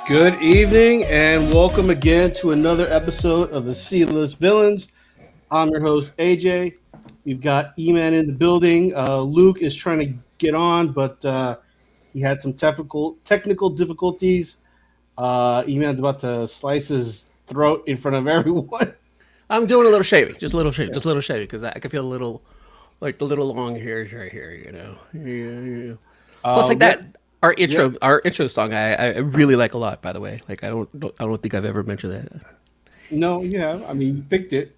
Good evening and welcome again to another episode of the C-List Villains. I'm your host, AJ. We've got E-Man in the building. Luke is trying to get on, but he had some technical difficulties. E-Man's about to slice his throat in front of everyone. I'm doing a little shaving, just a little shaving, because I can feel a little, like the little long hairs right here, you know. Yeah. Plus, like that, our intro song, I really like a lot. By the way, like I don't think I've ever mentioned that. No, yeah, I mean, you picked it.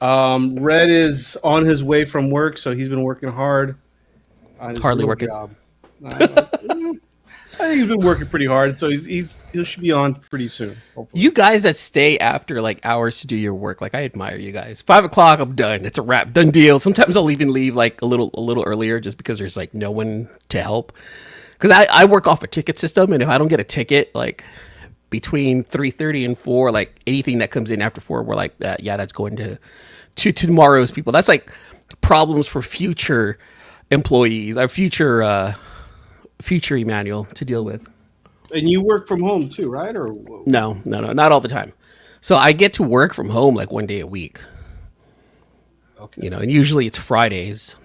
Red is on his way from work, so he's been working hard on his Hardly real working. job. I think he's been working pretty hard, so he should be on pretty soon. Hopefully. You guys that stay after like hours to do your work, like I admire you guys. 5 o'clock, I'm done. It's a wrap, done deal. Sometimes I'll even leave like a little earlier, just because there's like no one to help. Because I work off a ticket system, and if I don't get a ticket, like between 3:30 and 4, like anything that comes in after 4, we're like, yeah, that's going to tomorrow's people. That's like problems for future employees, our future Emmanuel to deal with. And you work from home too, right? Or No, not all the time. So I get to work from home like one day a week. Okay. You know, and usually it's Fridays.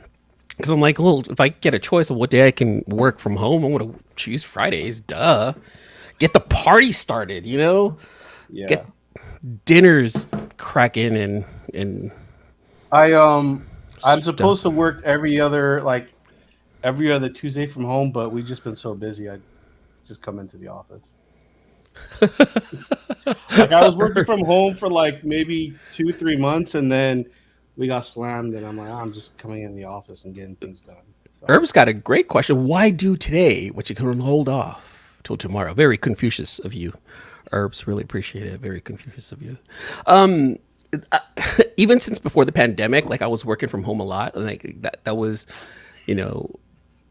Because I'm like, well, if I get a choice of what day I can work from home, I'm going to choose Fridays. Duh. Get the party started, you know? Yeah. Get dinners cracking and I'm supposed to work every other Tuesday from home, but we've just been so busy. I just come into the office. Like I was working from home for like maybe 2-3 months, and then we got slammed, and I'm like, I'm just coming in the office and getting things done. So. Herb's got a great question. Why do today what you can hold off till tomorrow? Very Confucius of you. Herbs, really appreciate it. Very Confucius of you. Even since before the pandemic, like I was working from home a lot. Like that was, you know,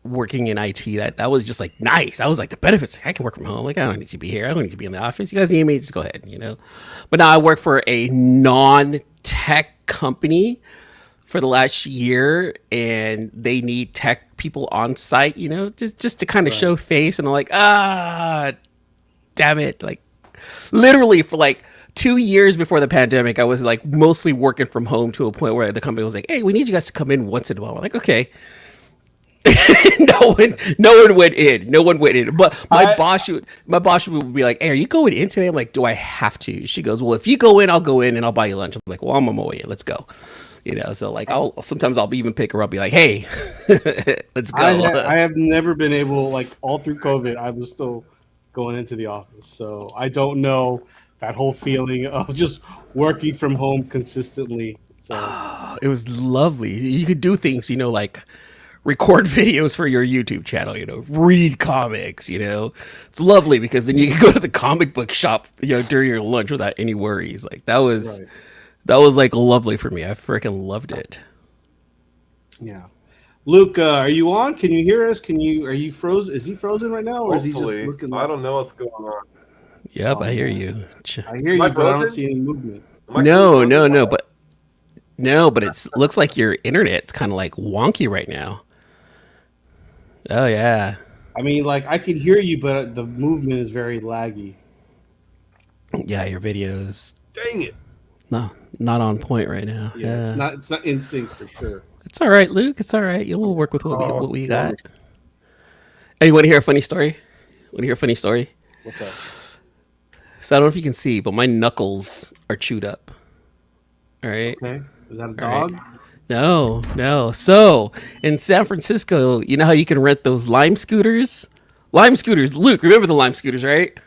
working in IT. That was just like nice. I was like the benefits. Like, I can work from home. Like I don't need to be here. I don't need to be in the office. You guys need me? Just go ahead. You know. But now I work for a non-tech company for the last year, and they need tech people on site. You know, just to kind of show face. And I'm like, damn it, like. Literally for like 2 years before the pandemic, I was like mostly working from home to a point where the company was like, "Hey, we need you guys to come in once in a while." We're like, "Okay." no one went in. No one went in. But my boss would be like, "Hey, are you going in today?" I'm like, "Do I have to?" She goes, "Well, if you go in, I'll go in and I'll buy you lunch." I'm like, "Well, I'm on my way in. Let's go." You know, so like I'll even pick her up, be like, "Hey, let's go." I have never been able, like all through COVID, I was still going into the office, so I don't know that whole feeling of just working from home consistently. So it was lovely. You could do things, you know, like record videos for your YouTube channel, you know, read comics, you know. It's lovely because then you can go to the comic book shop, you know, during your lunch without any worries. Like that was like lovely for me. I freaking loved it. Yeah. Luke, are you on? Can you hear us? Are you frozen? Is he frozen right now, or Hopefully. is he just looking? I don't know what's going on. Yep, I hear you. I hear you, but I don't see any movement. No, but it looks like your internet's kind of like wonky right now. Oh yeah. I mean, like I can hear you, but the movement is very laggy. Yeah, your videos. Dang it. No, not on point right now. Yeah, it's not in sync for sure. It's all right, Luke. It's all right. We'll work with what we got. Hey, you want to hear a funny story? What's up? So I don't know if you can see, but my knuckles are chewed up. All right. Okay. Is that a dog? Right. No. So in San Francisco, you know how you can rent those Lime scooters? Luke, remember the Lime scooters, right?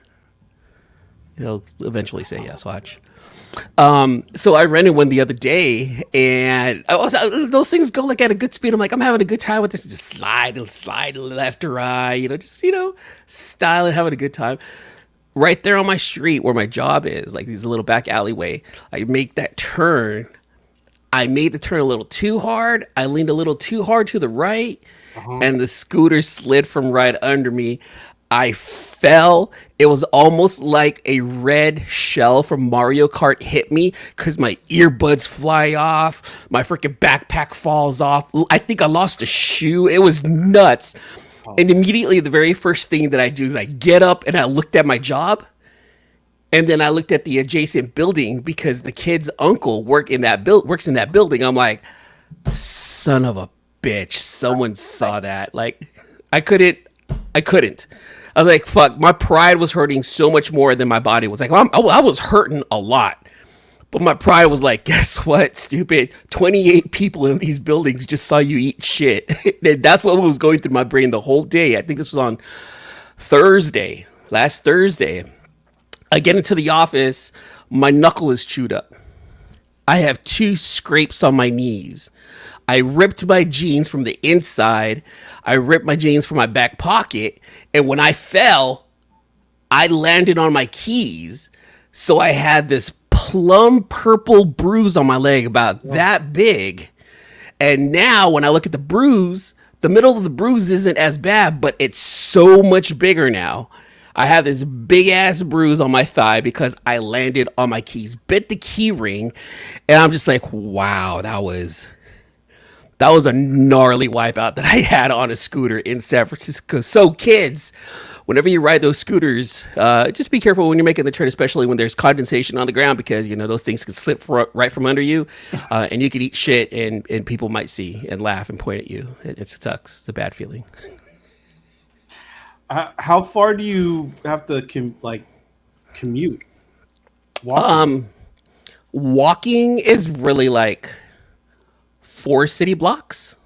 He'll eventually say yes. Watch. So I rented one the other day, and those things go like at a good speed. I'm like, I'm having a good time with this. Just slide left or right, you know, just, you know, style and having a good time. Right there on my street where my job is, like this little back alleyway, I make that turn. I made the turn a little too hard. I leaned a little too hard to the right, and the scooter slid from right under me. I fell. It was almost like a red shell from Mario Kart hit me because my earbuds fly off. My freaking backpack falls off. I think I lost a shoe. It was nuts. And immediately, the very first thing that I do is I get up and I looked at my job. And then I looked at the adjacent building because the kid's uncle works in that building. I'm like, son of a bitch. Someone saw that. Like, I couldn't. I was like, fuck. My pride was hurting so much more than my body was. Like, I was hurting a lot. But my pride was like, guess what, stupid? 28 people in these buildings just saw you eat shit. And that's what was going through my brain the whole day. I think this was on last Thursday. I get into the office, my knuckle is chewed up. I have 2 scrapes on my knees. I ripped my jeans from the inside. I ripped my jeans from my back pocket. And when I fell, I landed on my keys. So I had this plum purple bruise on my leg about that big. And now when I look at the bruise, the middle of the bruise isn't as bad, but it's so much bigger now. I have this big ass bruise on my thigh because I landed on my keys, bit the key ring, and I'm just like, wow, that was a gnarly wipeout that I had on a scooter in San Francisco. So kids, whenever you ride those scooters, just be careful when you're making the turn, especially when there's condensation on the ground, because those things can slip right from under you, and you can eat shit, and people might see and laugh and point at you. It sucks. It's a bad feeling. How far do you have to commute? Walking is really like 4 city blocks,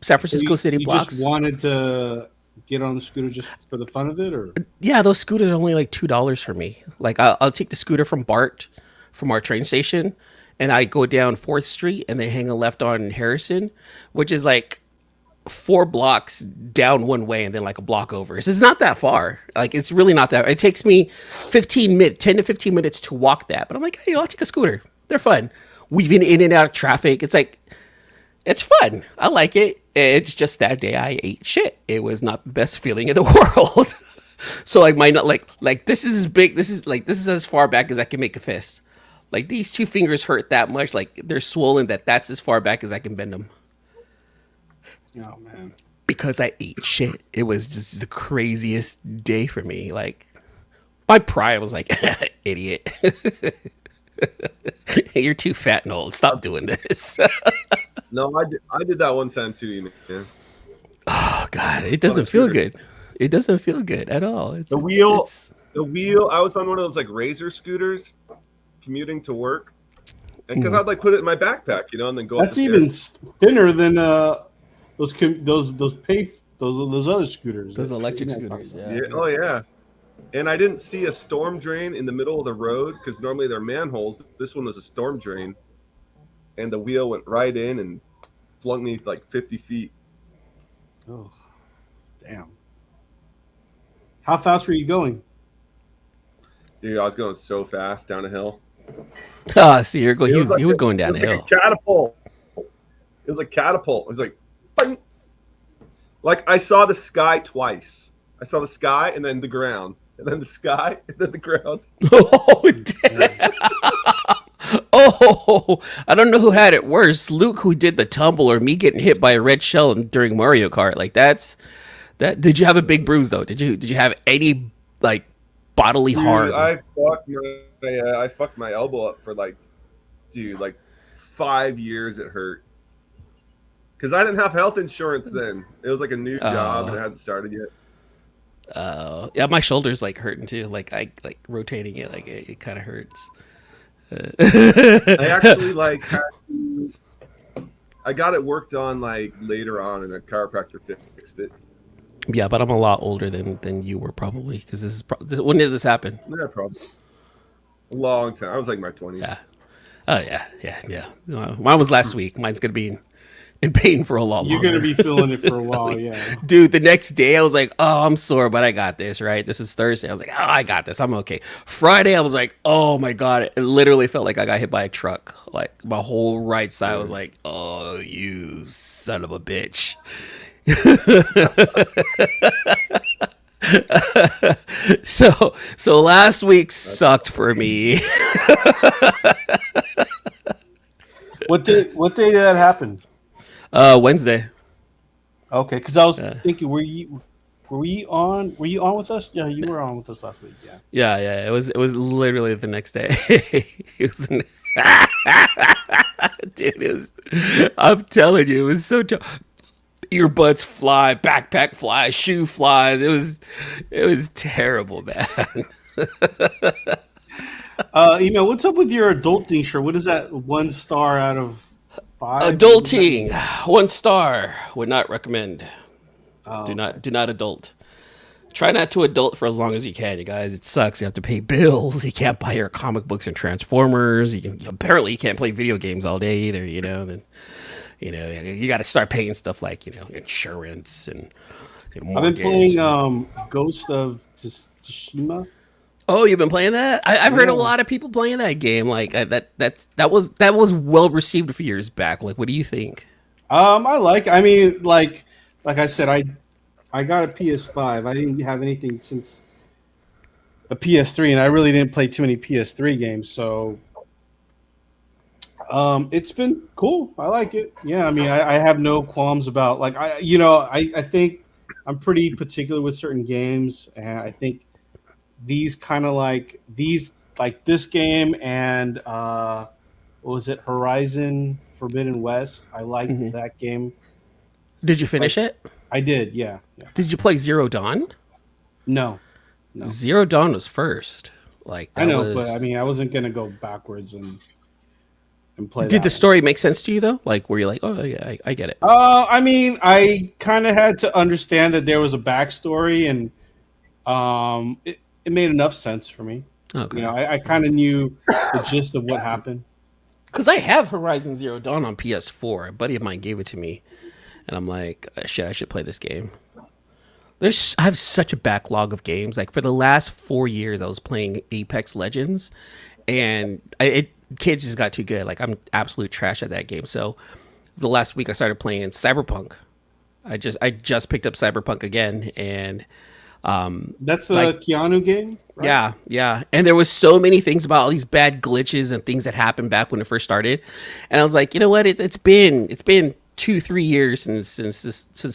San Francisco city blocks. You just wanted to get on the scooter just for the fun of it, or? Yeah, those scooters are only like $2 for me. Like I'll take the scooter from Bart, from our train station, and I go down 4th Street and then hang a left on Harrison, which is like 4 blocks down one way and then like a block over. So it's not that far. Like it's really not that. It takes me 10 to 15 minutes to walk that. But I'm like, hey, I'll take a scooter. They're fun. Weaving in and out of traffic. It's like, it's fun. I like it. It's just that day I ate shit. It was not the best feeling in the world. So like this is as big. This is as far back as I can make a fist. Like these 2 fingers hurt that much. Like they're swollen. That's as far back as I can bend them. Oh man! Because I ate shit. It was just the craziest day for me. Like my pride was like, idiot. Hey, you're too fat and old. Stop doing this. No, I did that one time too. Man. Oh God, it doesn't feel good. It doesn't feel good at all. The wheel. I was on one of those like Razor scooters, commuting to work, and because I'd like put it in my backpack, and then go. That's even thinner than those other scooters. Those electric scooters. Yeah. Oh yeah. And I didn't see a storm drain in the middle of the road because normally they're manholes. This one was a storm drain, and the wheel went right in and flung me like 50 feet. Oh, damn! How fast were you going? Dude, I was going so fast down a hill. Ah, see, he was going down a hill. Like a catapult. It was like catapult. It was like, bang! Like I saw the sky twice. I saw the sky and then the ground, and then the sky and then the ground. Oh, damn. Oh, I don't know who had it worse, Luke, who did the tumble, or me getting hit by a red shell during Mario Kart. Like that. Did you have a big bruise though? Did you have any like bodily harm? I fucked my elbow up for like 5 years. It hurt because I didn't have health insurance then. It was like a new job and it hadn't started yet. Yeah, my shoulder's like hurting too. Like I like rotating it, like it kind of hurts. I actually I got it worked on like later on, and a chiropractor fixed it. Yeah, but I'm a lot older than you were probably, because this is when did this happen? Yeah, probably a long time. I was like in my 20s. Yeah. Oh yeah. Mine was last week. Mine's gonna be in pain for a lot longer. You're gonna be feeling it for a while, yeah. Dude, the next day I was like, oh, I'm sore, but I got this, right? This was Thursday. I was like, oh, I got this. I'm okay. Friday, I was like, oh my God. It literally felt like I got hit by a truck. Like my whole right side was like, oh, you son of a bitch. So last week sucked for me. What day did that happen? Wednesday. Okay, because I was Uh, thinking, were you on with us? Yeah, you were on with us last week. Yeah. yeah. It was literally the next day. It was dude, I'm telling you, it was so earbuds fly, backpack flies, shoe flies. It was terrible, man. Email. What's up with your adulting shirt? What is that? 1 star out of 5? What does that Adulting, mean? 1 star. Would not recommend. Oh, Do okay. not do not adult. Try not to adult for as long as you can, you guys. It sucks. You have to pay bills. You can't buy your comic books and Transformers. Apparently you can't play video games all day either. And you got to start paying stuff like insurance and I've been mortgage. playing Ghost of Tsushima. Oh, you've been playing that? I've heard a Yeah. lot of people playing that game. Like that was well received a few years back. Like, what do you think? I like. I mean, like I said, I got a PS5. I didn't have anything since the PS3, and I really didn't play too many PS3 games. So, it's been cool. I like it. Yeah, I mean, I have no qualms about like I think I'm pretty particular with certain games, and I think these this game and what was it, Horizon Forbidden West. I liked Hmm. that game. Did you Like finish it? I did. Yeah. Yeah. Did you play Zero Dawn? No. No. Zero Dawn was first. Like I that know, but I was. mean, I wasn't gonna go backwards and play Did the that one. story make sense to you though? Like, were you like, oh yeah, I get it? I mean, I kind of had to understand that there was a backstory, and it made enough sense for me. Okay. I kind of knew the gist of what happened. Because I have Horizon Zero Dawn on PS4. A buddy of mine gave it to me, and I'm like, shit, I should play this game. I have such a backlog of games. Like for the last 4 years, I was playing Apex Legends, and kids just got too good. Like I'm absolute trash at that game. So the last week, I started playing Cyberpunk. I just picked up Cyberpunk again, and That's the like Keanu game, right? yeah. And there was so many things about all these bad glitches and things that happened back when it first started. And I was like, you know what? It's been 2-3 years since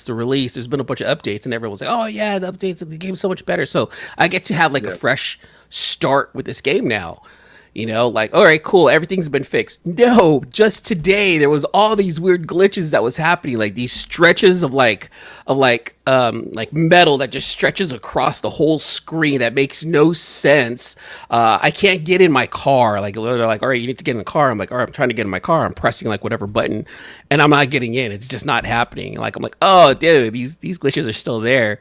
the release. There's been a bunch of updates, and everyone was like, oh yeah, the updates, the game's so much better. So I get to have like a Yeah. fresh start with this game now. Like, all right, cool, everything's been fixed. No, just today there was all these weird glitches that was happening, like these stretches of like metal that just stretches across the whole screen that makes no sense. I can't get in my car. Like they're like, all right, you need to get in the car. I'm like, all right, I'm trying to get in my car. I'm pressing like whatever button, and I'm not getting in. It's just not happening. Like I'm like, oh, dude, these glitches are still there.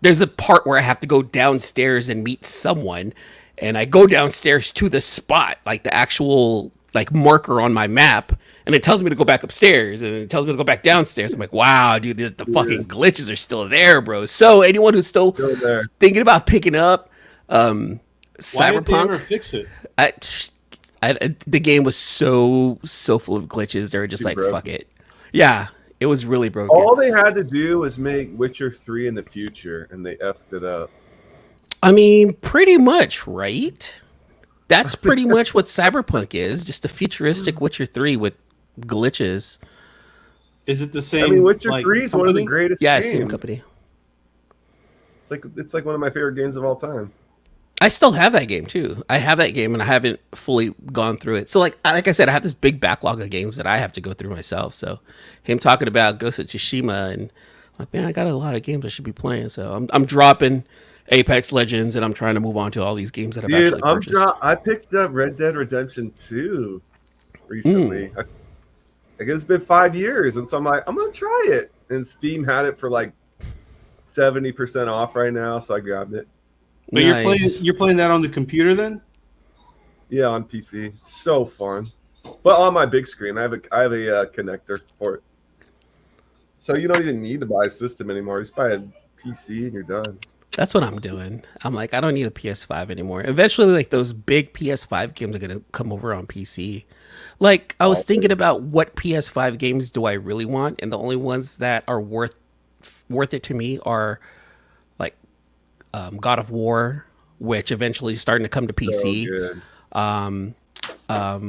There's a part where I have to go downstairs and meet someone, and I go downstairs to the spot, like the actual like marker on my map, and it tells me to go back upstairs, and it tells me to go back downstairs. I'm like, wow, dude, the Yeah. fucking glitches are still there, bro. So anyone who's still Still there. thinking about picking up Why did they ever Cyberpunk, fix it? I, the game was so full of glitches. They were just Too like, fuck broken. it. Yeah, it was really broken. All they had to do was make Witcher 3 in the future, and they effed it up. I mean, pretty much, right? That's pretty much what Cyberpunk is, just a futuristic Witcher 3 with glitches. Is it the I mean, same Witcher like 3 is one of the company? greatest Yeah, same games. company. It's like one of my favorite games of all time. I still have that game too. I have that game and I haven't fully gone through it. So like I said, I have this big backlog of games that I have to go through myself. So him talking about Ghost of Tsushima and like, man, I got a lot of games I should be playing. So I'm dropping Apex Legends and I'm trying to move on to all these games that I've Dude, actually purchased. I picked up Red Dead Redemption 2 recently. Mm. I guess it's been 5 years, and so I'm like, I'm gonna try it. And Steam had it for like 70% off right now, so I grabbed it. But Nice. you're playing that on the computer then? Yeah, on PC. It's so fun. But on my big screen, I have a connector for it. So you don't even need to buy a system anymore. You just buy a PC and you're done. That's what I'm doing. I'm like, I don't need a PS5 anymore. Eventually, like those big PS5 games are gonna come over on PC. Like I was thinking about what PS5 games do I really want, and the only ones that are worth it to me are like God of War, which eventually is starting to come to So PC. good.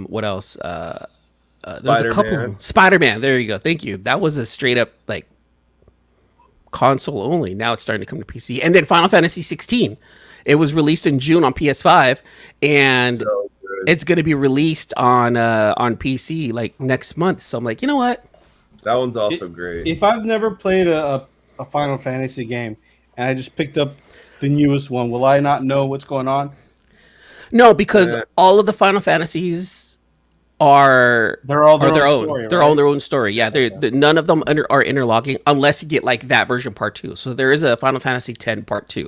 What else? There's a couple. Spider-Man. Spider-Man. There you go. Thank you. That was a straight up like console only. Now it's starting to come to PC. And then Final Fantasy 16. It was released in June on PS5, and So good. it's going to be released on PC like next month. So I'm like, you know what? That one's also great. If I've never played a Final Fantasy game and I just picked up the newest one, will I not know what's going on? No, because Yeah. all of the Final Fantasies are They're all their own. story, They're right? all their own story. Yeah, none of them are interlocking unless you get like that version part 2. So there is a Final Fantasy 10 part 2,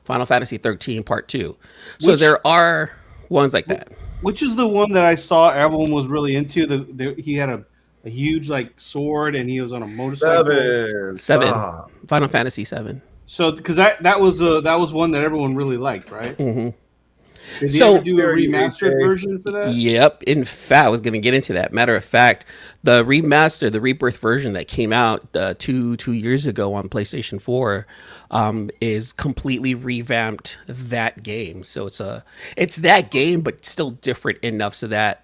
Final Fantasy 13 part 2. So Which- there are ones like that. Which is the one that I saw everyone was really into? He had a huge like sword and he was on a motorcycle. 7. 7. Stop. Final Fantasy 7. So because that was one that everyone really liked, right? Mhm. Did they So- ever do a remastered version for that? Yep. In fact, I was going to get into that. Matter of fact, the remaster, the rebirth version that came out 2 years ago on PlayStation 4 is completely revamped that game. So it's that game, but still different enough so that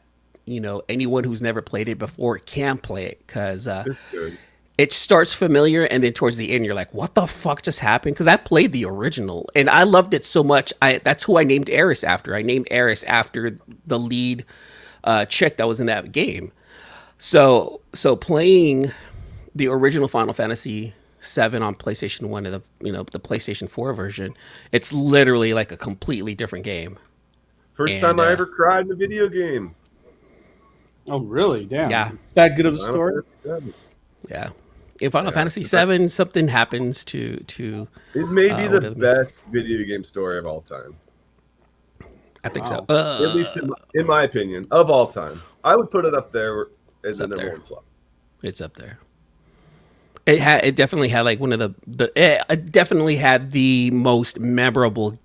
anyone who's never played it before can play it, because It's good. it starts familiar, and then towards the end you're like, what the fuck just happened? Because I played the original and I loved it so much. That's who I named Eris after. I named Eris after the lead chick that was in that game. So playing the original Final Fantasy 7 on PlayStation 1 and the PlayStation 4 version, it's literally like a completely different game. First And, time I ever cried in a video game. Oh, really? Damn. Yeah. That good of a Final story? Fantasy VII. Yeah. In Final Yeah. Fantasy 7, something happens to It may be what the are the- best video game story of all time. I think Wow. so. At least in my opinion, of all time. I would put it up there as the up number there. one slot. It's up there. It definitely had like one of it definitely had the most memorable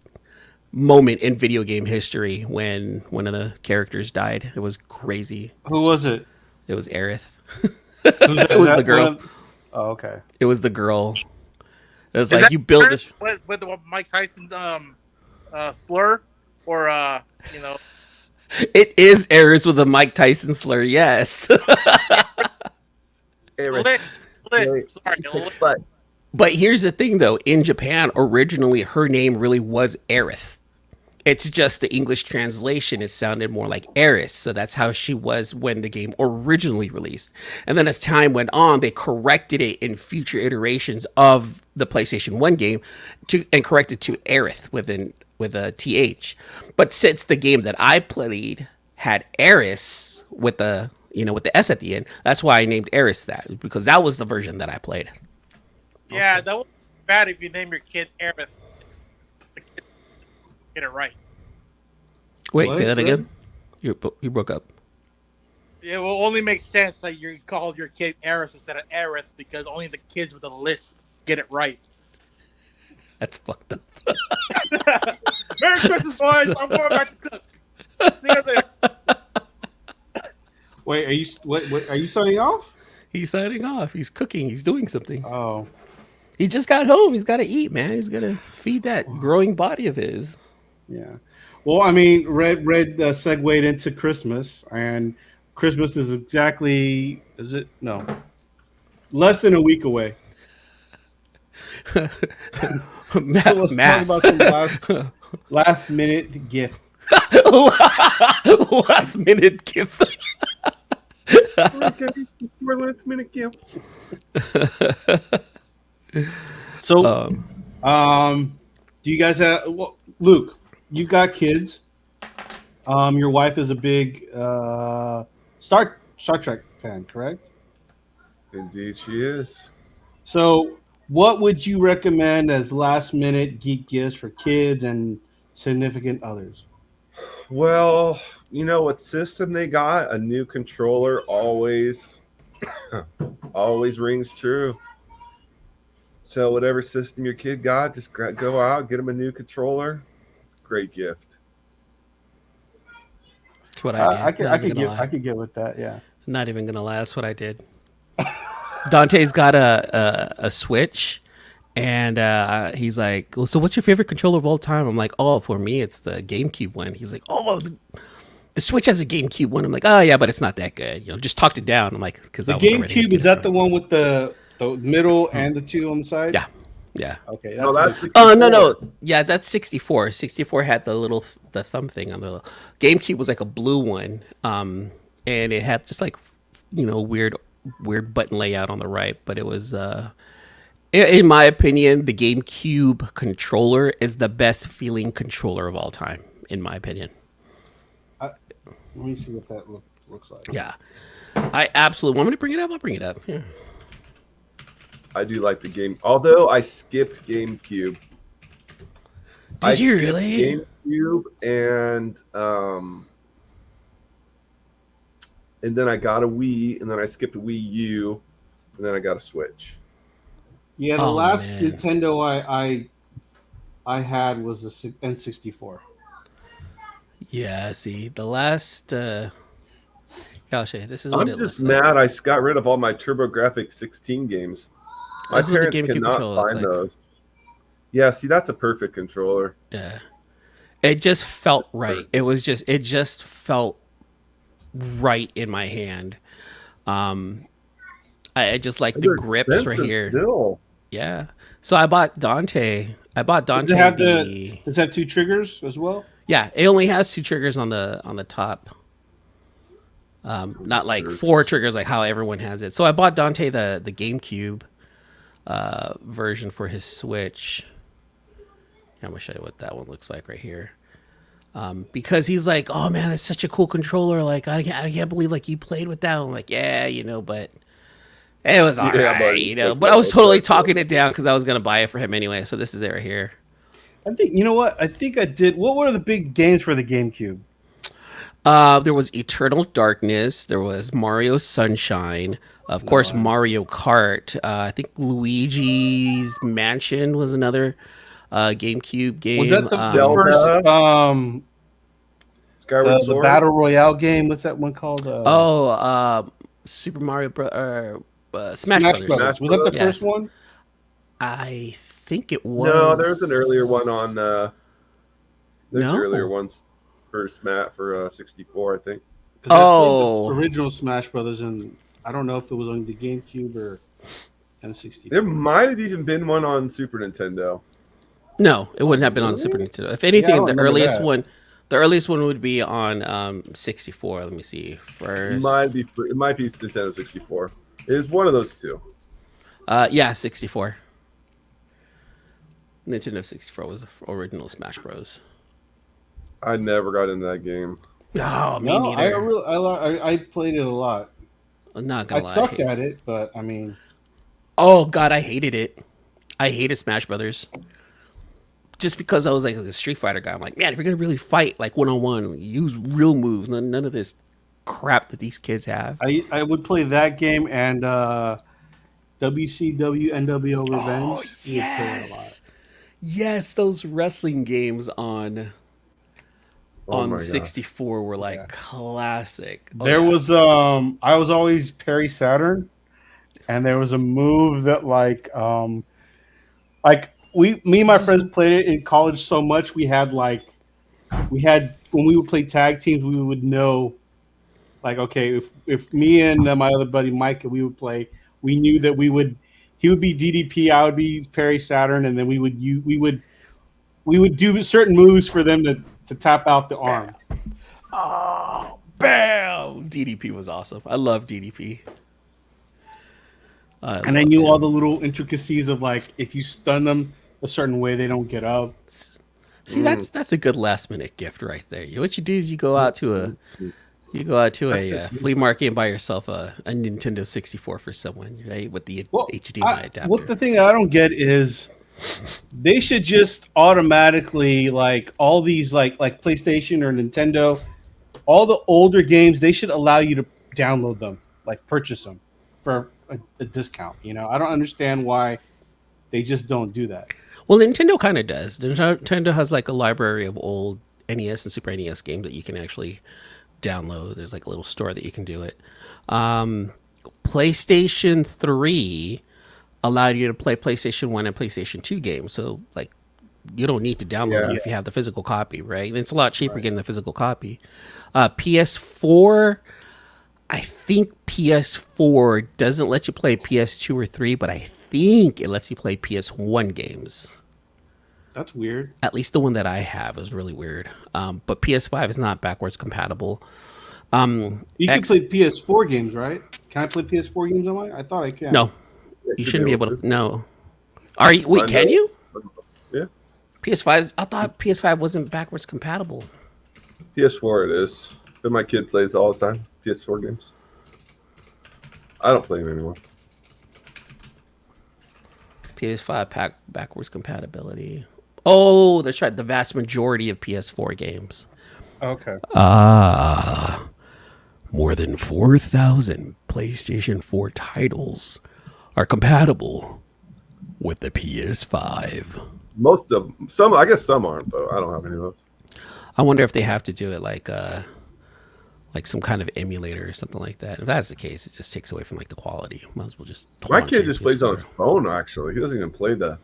moment in video game history when one of the characters died. It was crazy. Who was it? It was Aerith. Who's that? It was Is that the girl. one of- Oh, okay. It was the girl. It was Is like that you build this. with the Mike Tyson slur, or It is Aerith with a Mike Tyson slur. Yes. Liz, sorry, But But here's the thing, though. In Japan, originally, her name really was Aerith. It's just the English translation, it sounded more like Eris. So that's how she was when the game originally released. And then as time went on, they corrected it in future iterations of the PlayStation 1 game and corrected to Aerith with a TH. But since the game that I played had Eris with the S at the end, that's why I named Eris that, because that was the version that I played. yeah, that would be bad if you name your kid Aerith. The kid get it right. Wait, What? say that again? You broke up. It will only make sense that you call your kid Eris instead of Aerith, because only the kids with a lisp get it right. That's fucked up. Merry Christmas, boys! I'm going back to cook. See you later. Wait, are you signing off? He's signing off. He's cooking. He's doing something. Oh. He just got home. He's got to eat, man. He's got to feed that growing body of his. Yeah. Well, I mean, Red segued into Christmas, and Christmas is exactly, is it? No. Less than a week away. So let's talk Math. about some last minute gift. Last minute gift. we're last minute gifts. So, do you guys have, well, Luke, you got kids. Your wife is a big Star Trek fan, correct? Indeed, she is. So, what would you recommend as last minute geek gifts for kids and significant others? Well, you know what system they got? A new controller always rings true. So whatever system your kid got, just go out, get them a new controller. Great gift. That's what I did. I could get with that. Yeah. Not even gonna lie. That's what I did. Dante's got a Switch, and he's like, well, "So what's your favorite controller of all time?" I'm like, "Oh, for me, it's the GameCube one." He's like, "Oh, the Switch has a GameCube one." I'm like, "Oh yeah, but it's not that good. Just talked it down." I'm like, "Because The GameCube, is that the one with the The middle and the two on the side. Yeah, yeah. Okay. No, that's it. Oh 64. no. Yeah, that's 64. 64 had the thumb thing on the GameCube was like a blue one, and it had just like weird button layout on the right, but it was in my opinion, the GameCube controller is the best feeling controller of all time, in my opinion. Let me see what that looks like. Yeah, I absolutely want me to bring it up. I'll bring it up. Yeah. I do like the game, although I skipped GameCube. Did you really? GameCube and then I got a Wii, and then I skipped a Wii U, and then I got a Switch. Yeah, the last Nintendo I had was the N64. Yeah. See, the last. I'll show you. This is what I'm it looks just like. mad I got rid of all my TurboGrafx 16 games. My That's what the parents GameCube cannot controller looks find like. those. Yeah, see, that's a perfect controller. Yeah. It just felt right. It just felt right in my hand. I just like the They're grips right expensive here. Still. Yeah. So I bought Dante. Does it have two triggers as well? Yeah, it only has two triggers on the top. Not like four triggers like how everyone has it. So I bought Dante the GameCube version for his Switch. I'm gonna show you what that one looks like right here. Because he's like, oh man, that's such a cool controller. Like I can't believe like you played with that. I'm like, yeah, but it was alright, But I was totally talking it down because I was gonna buy it for him anyway. So this is it right here. I think you know what? I think I did. What were the big games for the GameCube? There was Eternal Darkness. There was Mario Sunshine. Of course, Mario Kart. I think Luigi's Mansion was another GameCube game. Was that the Zelda? first Skyward the Sword? Battle Royale game? What's that one called? Super Mario Smash Brothers. Smash Was that the Brothers? first one? I think it was. No, there's an earlier one on. There's No? earlier ones for 64, I think. 'Cause I Oh. played the original Smash Brothers, and I don't know if it was on the GameCube or N64. There might have even been one on Super Nintendo. No, it wouldn't have been on Super Nintendo. If anything, Yeah, I don't the remember earliest that. one, would be on 64. Let me see first. It might be Nintendo 64. It is one of those two. Yeah, 64. Nintendo 64 was the original Smash Bros. I never got into that game. Oh, me No, neither. I played it a lot. I'm not I gonna lie. sucked at it, but I mean, Oh god, I hated it. I hated Smash Brothers. Just because I was like a Street Fighter guy, I'm like, man, if you're gonna really fight like 1-on-1, use real moves. None of this crap that these kids have. I would play that game and WCW NWO Revenge. Oh I would play it a lot. yes, those wrestling games on Oh my God. 64 were like classic. Oh, There yeah. was I was always Perry Saturn, and there was a move that like me and my friends played it in college so much we had when we would play tag teams we would know like okay if me and my other buddy Mike we would play we knew that he would be DDP, I would be Perry Saturn, and then we would do certain moves for them to tap out the arm. Oh, bam! DDP was awesome. I love DDP. And I knew all the little intricacies of like if you stun them a certain way, they don't get up. See, that's a good last minute gift right there. What you do is you go out to a flea market and buy yourself a Nintendo 64 for someone, right? With the HDMI adapter. What the thing I don't get is they should just automatically like all these like PlayStation or Nintendo, all the older games they should allow you to download them, like purchase them for a discount. I don't understand why they just don't do that. Well, Nintendo kind of does. Nintendo has like a library of old NES and Super NES games that you can actually download. There's like a little store that you can do it. PlayStation 3 allowed you to play PlayStation 1 and PlayStation 2 games. So like you don't need to download them if you have the physical copy, right? And it's a lot cheaper getting the physical copy. PS4, I think PS4 doesn't let you play PS2 or 3, but I think it lets you play PS1 games. That's weird. At least the one that I have is really weird. But PS5 is not backwards compatible. You can play PS4 games, right? Can I play PS4 games online? I thought I can. No, you shouldn't be able to. No. Are you? Wait, can you? Yeah. PS5. I thought PS5 wasn't backwards compatible. PS4 it is. But my kid plays all the time. PS4 games. I don't play them anymore. PS5 backwards compatibility. Oh, that's right. The vast majority of PS4 games. Okay. More than 4,000 PlayStation 4 titles are compatible with the PS5. Most of them. Some, I guess some aren't, but I don't have any of those. I wonder if they have to do it like some kind of emulator or something like that. If that's the case, it just takes away from like the quality. Might as well just. My kid just plays on his phone, actually. He doesn't even play the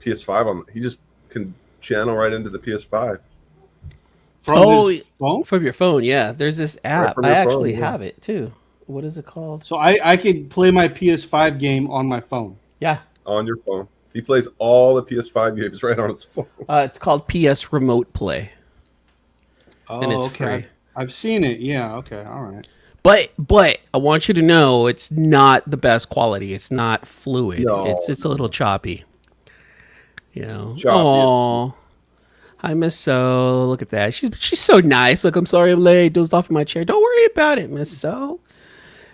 PS5 on. He just can channel right into the PS5. From his phone? From your phone, yeah. There's this app. from I your actually phone, yeah. have it too. What is it called? So I could play my PS5 game on my phone. Yeah. On your phone. He plays all the PS5 games right on his phone. It's called PS Remote Play. Oh, And it's okay. free. I've seen it. Yeah. Okay. All right. But I want you to know it's not the best quality. It's not fluid. No. It's a little choppy. You know. Choppy, Oh. Hi, Miss So. Look at that. She's so nice. Look, I'm sorry I'm late. Dozed off in my chair. Don't worry about it, Miss So.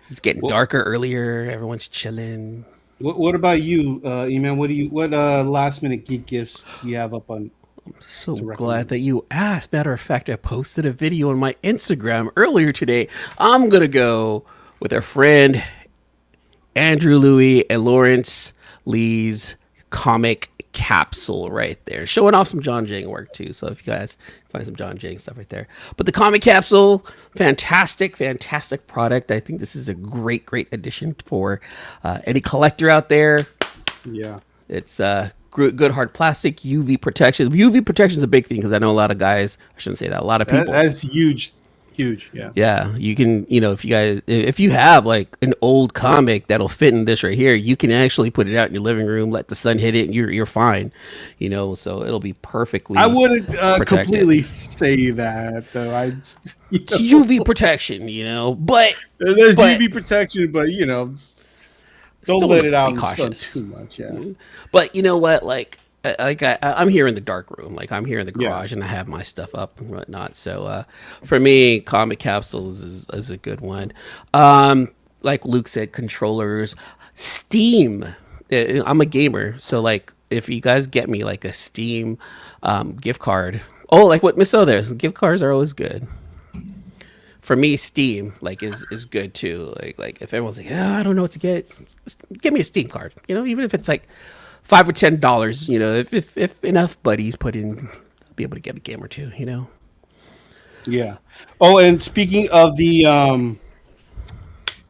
It's getting darker earlier. Everyone's chilling. What about you, E-Man? What last minute geek gifts do you have up on? So recommend? glad that you asked. Matter of fact, I posted a video on my Instagram earlier today. I'm going to go with our friend Andrew Louis and Lawrence Lee's comic capsule right there. Showing off some John Jang work too. So if you guys find some John Jang stuff right there. But the comic capsule, fantastic product. I think this is a great addition for any collector out there. Yeah. It's good hard plastic, UV protection. UV protection is a big thing because I know a lot of guys, I shouldn't say that, a lot of people. That's huge. Yeah. Yeah, you can, if you have like an old comic that'll fit in this right here, you can actually put it out in your living room, let the sun hit it, and you're fine. So it'll be perfectly. I wouldn't protected. completely say that though. It's UV protection, but there's UV protection, but don't still let it out be in the sun cautious. too much. Yeah. But you know what? I'm here in the dark room. Like I'm here in the garage and I have my stuff up and whatnot. So for me, comic capsules is a good one. Like Luke said, controllers, Steam. I'm a gamer, so like if you guys get me like a Steam gift card. Oh, like what Miss O there. Gift cards are always good. For me, Steam is good too. Like if everyone's like, I don't know what to get, give me a Steam card. Even if it's like $5 or $10. If enough buddies put in, I'll be able to get a game or two. Yeah. Oh, and speaking of the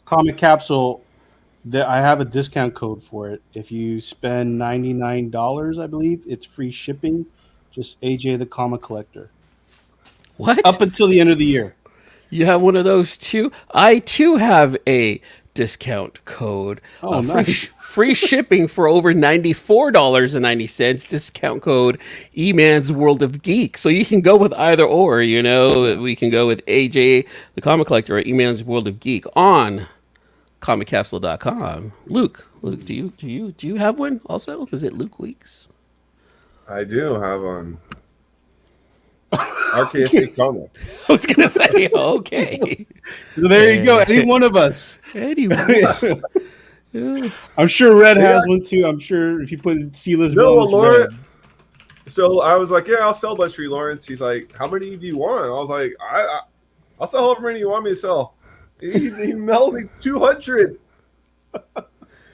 comic capsule, I have a discount code for it. If you spend $99, I believe it's free shipping. Just AJ the Comic Collector. What? Up until the end of the year. You have one of those too? I too have a discount code. Oh, nice. Free shipping for over $94.90. Discount code E-Man's World of Geek. So you can go with either or, We can go with AJ, the Comic Collector, or E-Man's World of Geek on comiccapsule.com. Luke, do you have one also? Is it Luke Weeks? I do have one. RKFA Comics. I was going to say, okay. So there you go. Any one of us. Anyway. Yeah. I'm sure Red has one too. I'm sure if you put in C-list Lawrence. So I was like, yeah, I'll sell a bunch for you, Lawrence. He's like, how many do you want? I was like, I'll sell however many you want me to sell. He mailed me 200.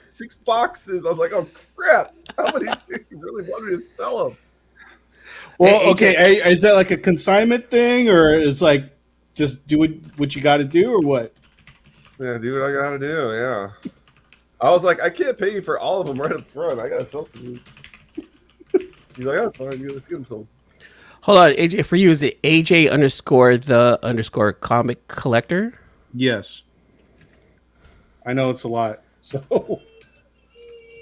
6 boxes. I was like, oh crap! How many do you really want me to sell them? Well, okay. Is that like a consignment thing, or is like just do what you got to do, or what? Yeah, do what I gotta do. Yeah. I was like, I can't pay you for all of them right up front. I gotta sell some. He's like, oh, fine. Let's get them sold. Hold on, AJ. For you, is it AJ _the_comic collector? Yes, I know it's a lot. So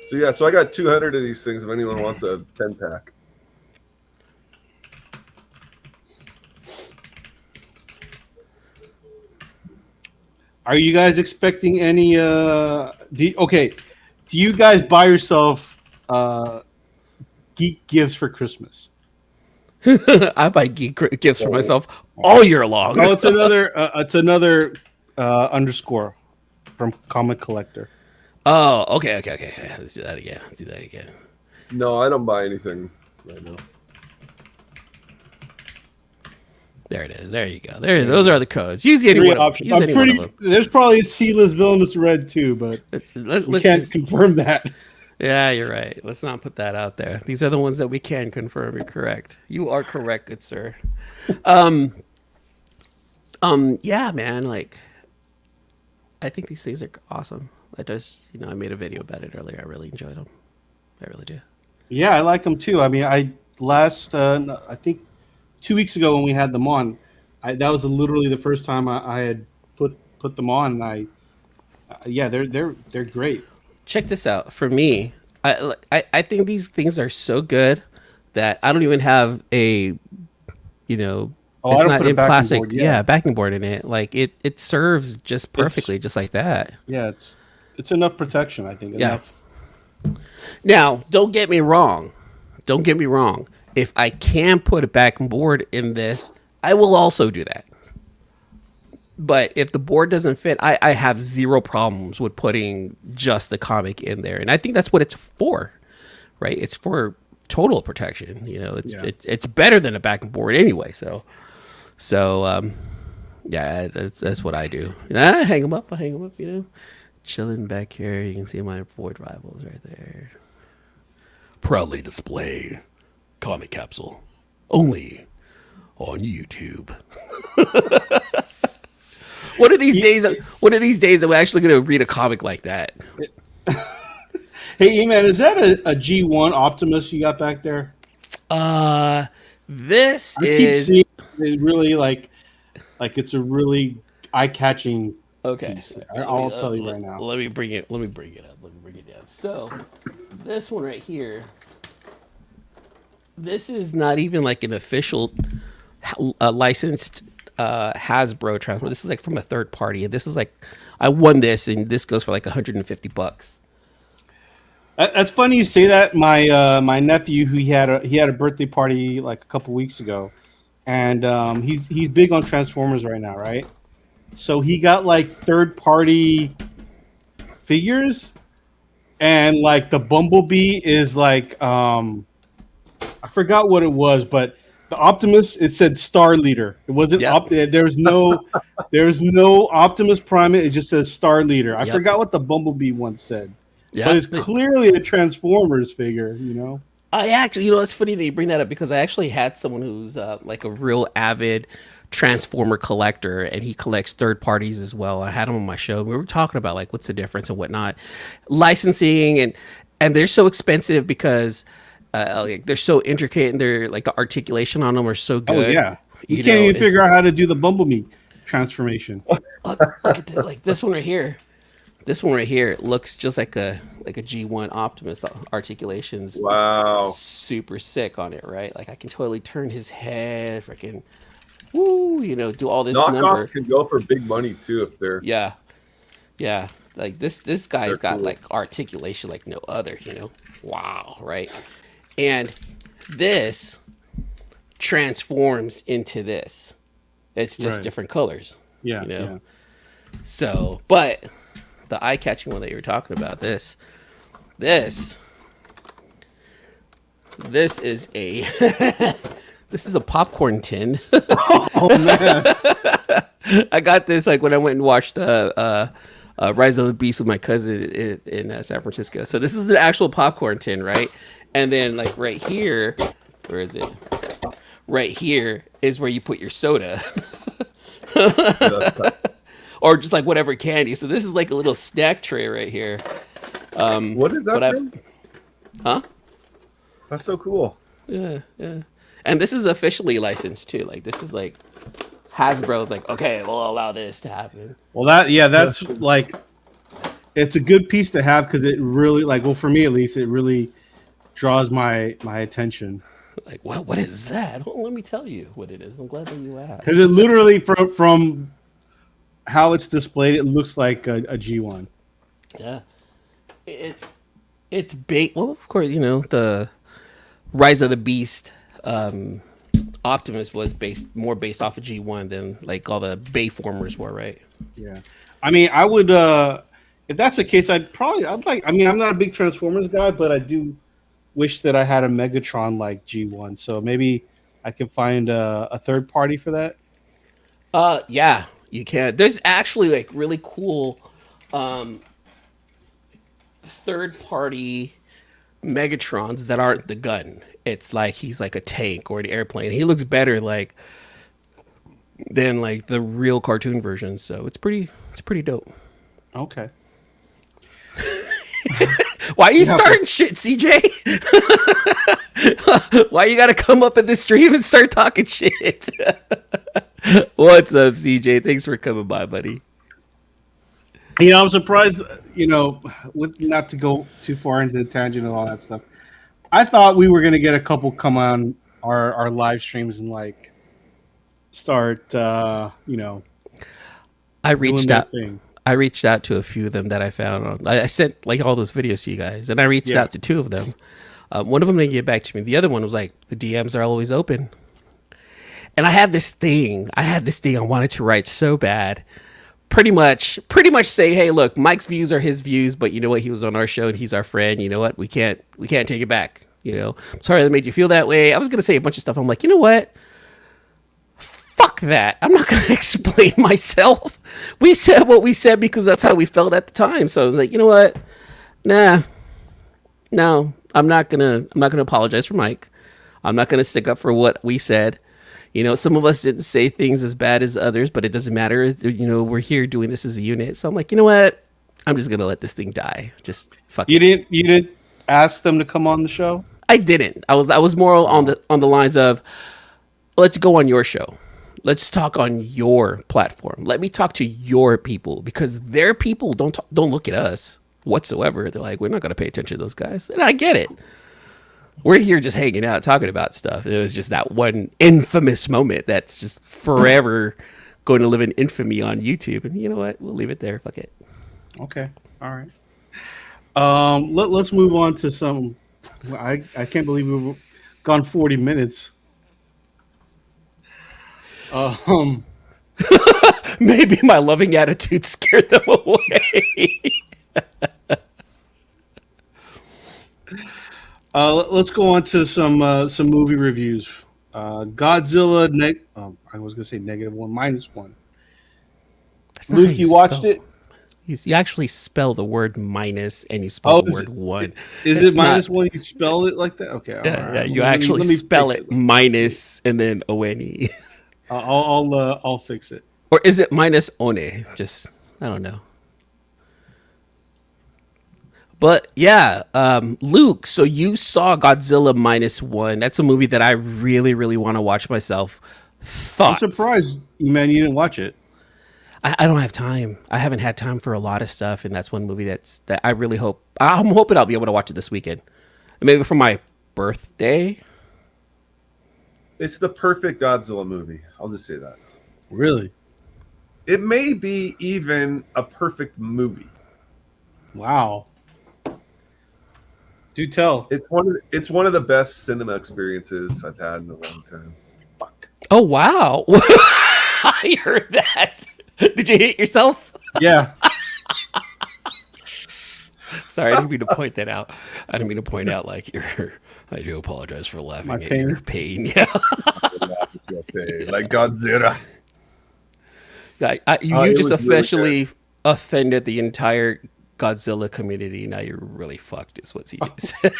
So yeah, so I got 200 of these things. If anyone wants a 10-pack. are you guys expecting any? Okay, do you guys buy yourself geek gifts for Christmas? I buy geek gifts for myself all year long. Oh, it's another underscore from Comic Collector. Oh, okay. Let's do that again. No, I don't buy anything right now. There it is. There you go. Those are the codes. Use any Three one of them. options. Use any one of them. There's probably C-list villainous red too, but we can't Just, confirm that. yeah, you're right. Let's not put that out there. These are the ones that we can confirm. You're correct. You are correct, good sir. Yeah, man. Like, I think these things are awesome. I made a video about it earlier. I really enjoyed them. I really do. Yeah, I like them too. I mean, I think 2 weeks ago when we had them on, that was literally the first time I had put them on. And they're great. Check this out. For me, I think these things are so good that I don't even have a, I it's don't not put a in backing plastic. board, Yeah, backing board in it. Like it serves just perfectly, just like that. Yeah, it's enough protection, I think. Yeah. Enough. Now, don't get me wrong. Don't get me wrong. If I can put a backing board in this, I will also do that. But if the board doesn't fit, I have zero problems with putting just the comic in there. And I think that's what it's for, right? It's for total protection. It's better than a backing board anyway. So yeah, that's what I do. And I hang them up, chilling back here. You can see my Void Rivals right there. Proudly display comic capsule only on YouTube. One of these days, I'm actually going to read a comic like that. Hey, E-Man, is that a G1 Optimus you got back there? This I keep is seeing it really like it's a really eye-catching piece. I'll tell you right now. Let me bring it up. Let me bring it down. So, this one right here. This is not even like an official licensed Hasbro transfer. This is like from a third party, and this is like I won this, and this goes for like $150. That's funny you say that. My nephew, who he had a birthday party like a couple weeks ago, and he's big on Transformers right now, right? So he got like third party figures, and like the Bumblebee is like I forgot what it was, but the Optimus, it said Star Leader. It wasn't there's no Optimus Prime. It just says Star Leader. I forgot what the Bumblebee one said. Yeah. But it's clearly a Transformers figure, I actually, it's funny that you bring that up because I actually had someone who's like a real avid Transformer collector, and he collects third parties as well. I had him on my show. We were talking about like what's the difference and whatnot, licensing, and they're so expensive because they're so intricate, and they're like the articulation on them are so good. Oh yeah, you can't even figure out how to do the Bumblebee transformation. Look at that, like this one right here. This one right here looks just like a G1 Optimus. Articulations, wow, super sick on it, right? Like I can totally turn his head, freaking, woo, do all this. Knockoffs can go for big money too if they're yeah. Like this guy's got cool. like articulation like no other. Wow, right? And this transforms into this. It's just different colors. Yeah. So, but the eye-catching one that you were talking about, this is a this is a popcorn tin. Oh man, I got this like when I went and watched Rise of the Beast with my cousin in San Francisco. So this is the actual popcorn tin, right? And then like right here, where is it? Right here is where you put your soda. Or just like whatever candy. So this is like a little snack tray right here. What is that thing? Huh? That's so cool. Yeah. And this is officially licensed too. Like this is like Hasbro's like, okay, we'll allow this to happen. Well, that's like, it's a good piece to have because it really, like, well, for me at least, it really draws my attention. Like, what is that? Well, let me tell you what it is. I'm glad that you asked. Because it literally, from how it's displayed, it looks like a G1. Yeah. It's bait. Well, of course, the Rise of the Beast. Optimus was more based off of G1 than like all the Bayformers were, right? Yeah, I mean, I would, if that's the case, I'd like. I mean, I'm not a big Transformers guy, but I do wish that I had a Megatron like G1. So maybe I can find a third party for that. Yeah, you can. There's actually like really cool, third party Megatrons that aren't the gun. It's like he's like a tank or an airplane. He looks better than like the real cartoon version. So it's pretty dope. Okay. Why are you starting shit, CJ? Why you gotta come up in the stream and start talking shit? What's up, CJ? Thanks for coming by, buddy. I'm surprised, with not to go too far into the tangent and all that stuff. I thought we were going to get a couple come on our live streams and like start, I reached out. I reached out to a few of them that I found. I sent like all those videos to you guys, and I reached out to two of them. One of them didn't get back to me. The other one was like, the DMs are always open. And I had this thing I wanted to write so bad. Pretty much say, hey, look, Mike's views are his views, but you know what? He was on our show and he's our friend. You know what? We can't take it back. I'm sorry that made you feel that way. I was going to say a bunch of stuff. I'm like, you know what? Fuck that. I'm not going to explain myself. We said what we said because that's how we felt at the time. So I was like, you know what? No, I'm not going to apologize for Mike. I'm not going to stick up for what we said. Some of us didn't say things as bad as others, but it doesn't matter. We're here doing this as a unit. So I'm like, you know what? I'm just going to let this thing die. Just fuck it. You didn't ask them to come on the show? I didn't. I was more on the lines of, let's go on your show. Let's talk on your platform. Let me talk to your people because their people don't look at us whatsoever. They're like, we're not going to pay attention to those guys. And I get it. We're here just hanging out, talking about stuff. It was just that one infamous moment that's just forever going to live in infamy on YouTube. And you know what? We'll leave it there. Fuck it. Okay. All right. Let's move on to some. I can't believe we've gone 40 minutes. Maybe my loving attitude scared them away. Let's go on to some movie reviews. Godzilla, I was gonna say -1, -1. Luke, you watched it? You actually spell the word minus and you spell the word one. Is it -1? You spell it like that? Okay. Yeah, yeah. You actually spell it minus and then O-N-E. I'll fix it. Or is it minus one? Just I don't know. But yeah, Luke, so you saw Godzilla -1. That's a movie that I really, really want to watch myself. Thoughts? I'm surprised, man, you didn't watch it. I don't have time. I haven't had time for a lot of stuff, and that's one movie that I really hope. I'm hoping I'll be able to watch it this weekend, maybe for my birthday. It's the perfect Godzilla movie. I'll just say that. Really? It may be even a perfect movie. Wow. Do tell. It's one of the best cinema experiences I've had in a long time. Fuck. Oh wow! I heard that. Did you hit yourself? Yeah. Sorry, I didn't mean to point that out. I didn't mean to point out like your. I do apologize for laughing at your pain. Yeah. Like Godzilla. You just officially offended the entire Godzilla community. Now you're really fucked, is what he said.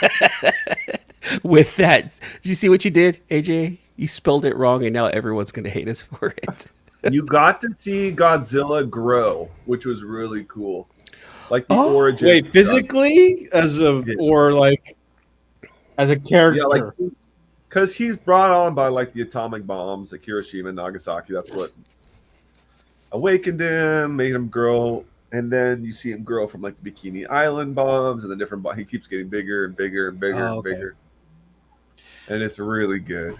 With that, did you see what you did, AJ? You spelled it wrong, and now everyone's going to hate us for it. You got to see Godzilla grow, which was really cool. Like the origin. Wait, physically or like as a character? Yeah, like because he's brought on by like the atomic bombs, like Hiroshima and Nagasaki. That's what awakened him, made him grow, and then you see him grow from like the Bikini Island bombs and the different. He keeps getting bigger and bigger and bigger and bigger, and it's really good.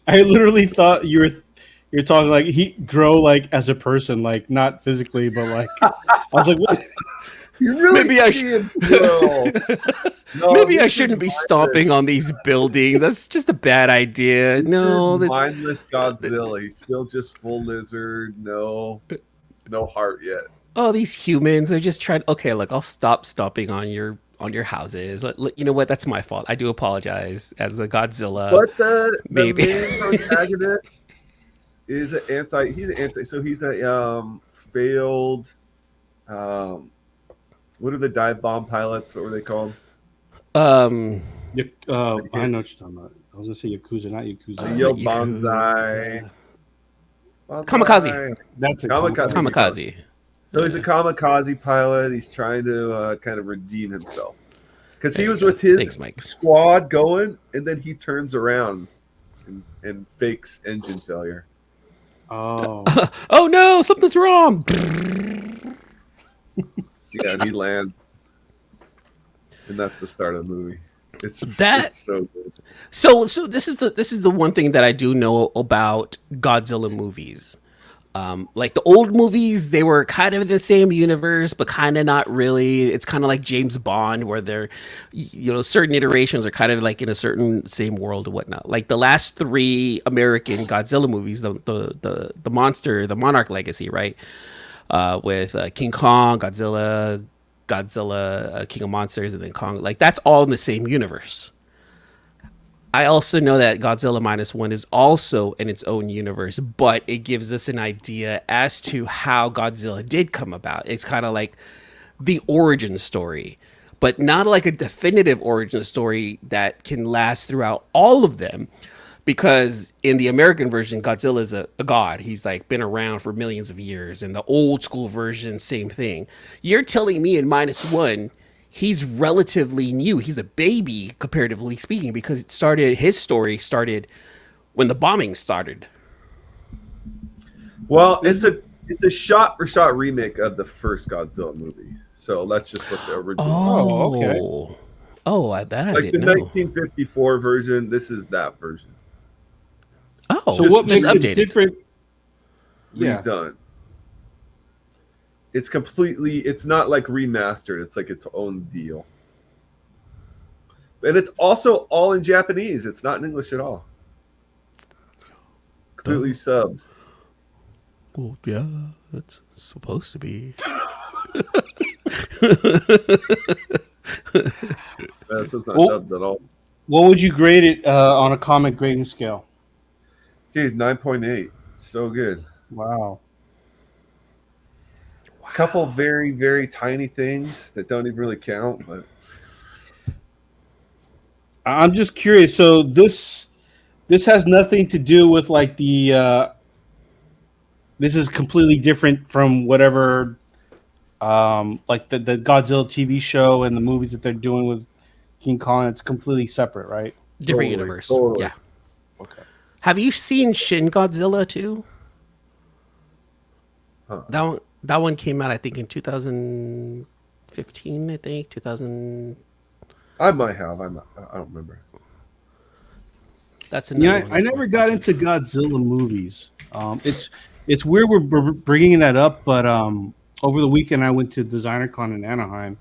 I literally thought you're talking like he grow like as a person, like not physically, but like I was like, what? You really Maybe I see him grow. No, Maybe I this shouldn't is be stomping on these buildings. That's just a bad idea. No, mindless Godzilla. He's still just full lizard. No heart yet. oh, these humans, they're just trying. Okay, look, I'll stop stomping on your houses. You know what? That's my fault. I do apologize as the Godzilla. But the maybe. main protagonist is an anti. He's an anti. So he's a failed. What are the dive bomb pilots? What were they called? I know what you're talking about. I was gonna say Yakuza, not Yakuza. Yo, Banzai. Kamikaze. That's a Kamikaze. So he's a kamikaze pilot. He's trying to kind of redeem himself because he was with his squad going, and then he turns around and fakes engine failure. Oh. Oh no, something's wrong. Yeah, and he lands, and that's the start of the movie. It's so good. So this is the one thing that I do know about Godzilla movies. Like the old movies, they were kind of in the same universe, but kind of not really. It's kind of like James Bond, where they're, certain iterations are kind of like in a certain same world and whatnot. Like the last 3 American Godzilla movies, the Monarch Legacy, right? With King Kong, Godzilla, King of Monsters, and then Kong. Like that's all in the same universe. I also know that Godzilla -1 is also in its own universe, but it gives us an idea as to how Godzilla did come about. It's kind of like the origin story, but not like a definitive origin story that can last throughout all of them. Because in the American version, Godzilla is a god. He's like been around for millions of years. And the old school version, same thing. You're telling me in -1, he's relatively new. He's a baby, comparatively speaking, because his story started when the bombing started. Well, it's a shot-for-shot remake of the first Godzilla movie. So that's just what the original. Oh, okay. Oh, that I like didn't the know. 1954 version. This is that version. Oh, so what makes updated. it different? Yeah. Redone. It's not like remastered. It's like its own deal. And it's also all in Japanese. It's not in English at all. Completely subbed. Well, yeah, that's supposed to be. This is not dubbed at all. What would you grade it on a comic grading scale? Dude, 9.8. So good. Wow. Couple very, very tiny things that don't even really count, but I'm just curious. So this has nothing to do with like the. This is completely different from whatever, like the Godzilla TV show and the movies that they're doing with King Kong. It's completely separate, right? Different universe. Totally. Yeah. Okay. Have you seen Shin Godzilla 2? Huh. That one came out, I think, in 2015. I think 2000. I might have. I don't remember. That's another. Yeah, I never got into Godzilla movies. It's weird we're bringing that up, but over the weekend I went to DesignerCon in Anaheim,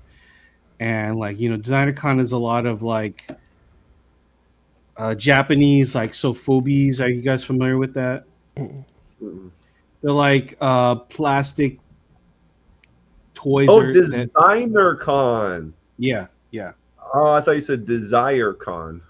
and DesignerCon is a lot of like Japanese like sophobies. Are you guys familiar with that? Mm-mm. They're like plastic toys. Oh, DesignerCon. Yeah. Oh, I thought you said DesireCon.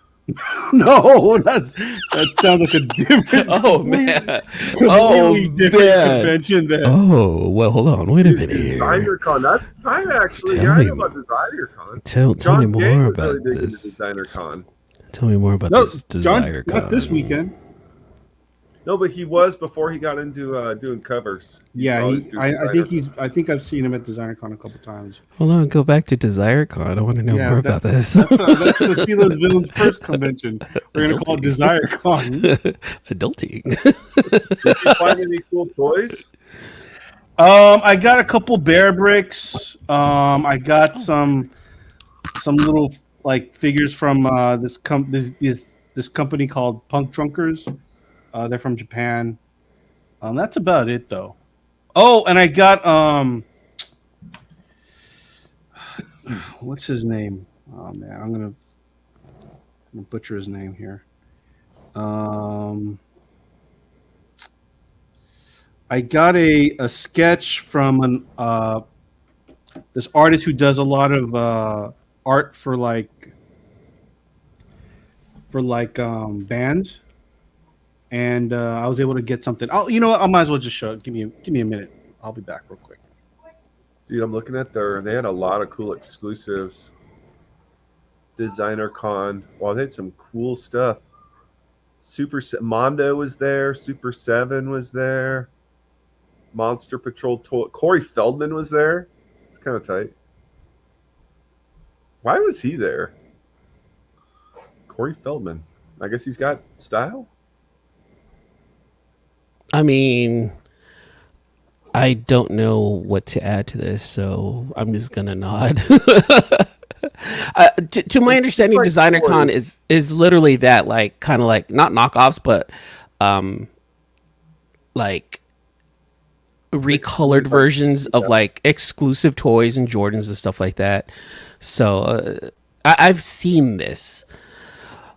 No, that sounds like a different. Oh man! Completely different convention. There. Oh well, hold on. Wait a minute here. DesignerCon. That's time actually. Tell Yeah, I me know about DesireCon. Tell me John Gang more was about really big into this. DesignerCon. Tell me more about this DesireCon. Not this weekend. No, but he was before he got into doing covers. He used to Yeah, always do I think I've seen him at DesignerCon a couple times. Hold on, go back to DesireCon. I want to know Yeah, more about this. that's the Steelers Villains first convention. We're gonna call it Adulting. DesireCon. Adulting. Did you find any cool toys? I got a couple bear bricks. I got some little like figures from this company called Punk Drunkers. They're from Japan. That's about it though. Oh, and I got what's his name? Oh man, I'm gonna butcher his name here. I got a sketch from an this artist who does a lot of art for bands, and I was able to get something. Oh, you know what? I might as well just show it. Give me a minute. I'll be back real quick. Dude, I'm looking at they had a lot of cool exclusives. Designer Con. Wow, they had some cool stuff. Mondo was there. Super 7 was there. Monster Patrol toy. Corey Feldman was there. It's kind of tight. Why was he there? Corey Feldman. I guess he's got style. I mean, I don't know what to add to this, so I'm just gonna nod. To my understanding, Like DesignerCon is literally that, like kind of like not knockoffs, but like recolored versions of like exclusive toys and Jordans and stuff like that. So I've seen this.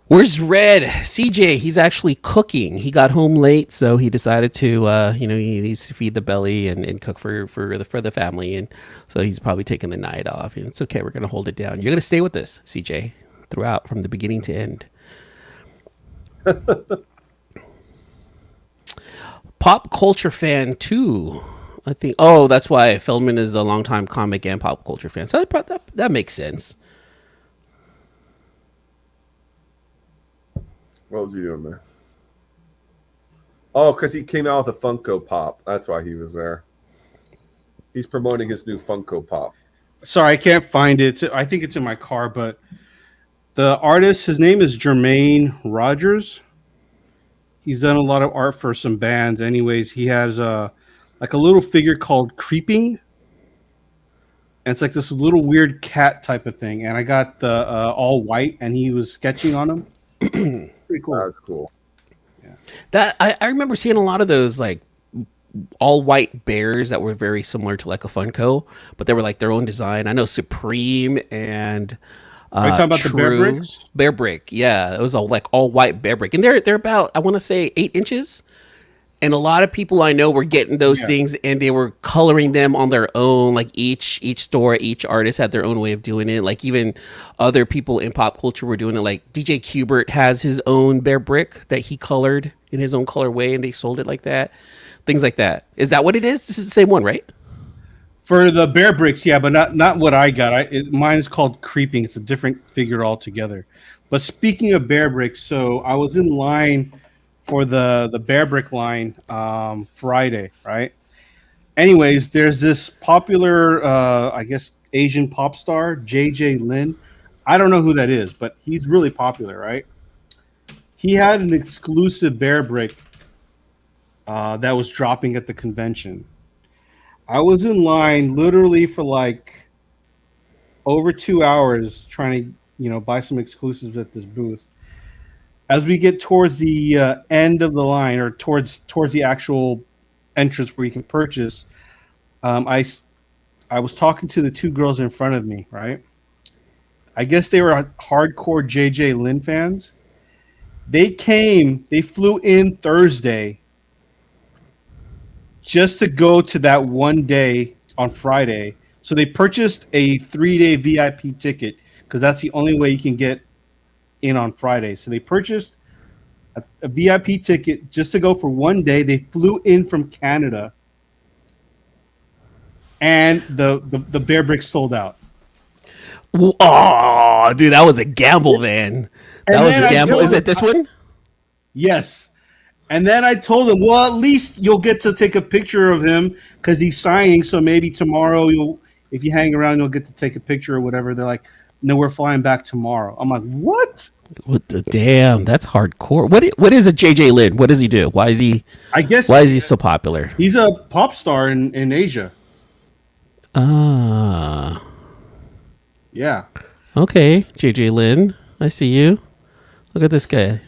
Where's Red? CJ, he's actually cooking. He got home late, so he decided to, he needs to feed the belly and cook for the family, and so he's probably taking the night off. And it's okay. We're gonna hold it down. You're gonna stay with us, CJ, throughout from the beginning to end. Pop culture fan too. I think. Oh, that's why Feldman is a longtime comic and pop culture fan. So that makes sense. What was he doing there? Oh, because he came out with a Funko Pop. That's why he was there. He's promoting his new Funko Pop. Sorry, I can't find it. I think it's in my car, but the artist, his name is Jermaine Rogers. He's done a lot of art for some bands. Anyways, he has like a little figure called Creeping. And it's like this little weird cat type of thing. And I got the all white, and he was sketching on them. Pretty cool. That was cool. That I remember seeing a lot of those like all white bears that were very similar to like a Funko, but they were like their own design. I know Supreme and Are you talking about the Bear True Bricks? Bear Brick. Yeah, it was all like all white Bear Brick, and they're about, I want to say, 8 inches. And a lot of people I know were getting those things, and they were coloring them on their own. Like each store, each artist had their own way of doing it. Like even other people in pop culture were doing it. Like DJ Qbert has his own Bear Brick that he colored in his own colorway, and they sold it like that. Things like that. Is that what it is? This is the same one, right? For the Bear Bricks, yeah, but not what I got. Mine is called Creeping. It's a different figure altogether. But speaking of Bear Bricks, so I was in line for the Bear Brick line Friday, right? Anyways, there's this popular, I guess, Asian pop star, JJ Lin. I don't know who that is, but he's really popular, right? He had an exclusive Bear Brick that was dropping at the convention. I was in line literally for like over 2 hours trying to, buy some exclusives at this booth. As we get towards the end of the line, or towards the actual entrance where you can purchase, I was talking to the two girls in front of me, right? I guess they were hardcore JJ Lin fans. They flew in Thursday just to go to that one day on Friday. So they purchased a 3-day VIP ticket because that's the only way you can get in on Friday. So they purchased a VIP ticket just to go for one day. They flew in from Canada, and the Bear Bricks sold out. Oh, dude, that was a gamble, man. That was a gamble. Is it this one? Yes. And then I told him, well, at least you'll get to take a picture of him because he's signing. So maybe tomorrow if you hang around, you'll get to take a picture or whatever. They're like, no, we're flying back tomorrow. I'm like, what? What the damn? That's hardcore. What is a JJ Lin? What does he do? Why is he so popular? He's a pop star in Asia. Ah. Yeah. Okay, JJ Lin. I see you. Look at this guy.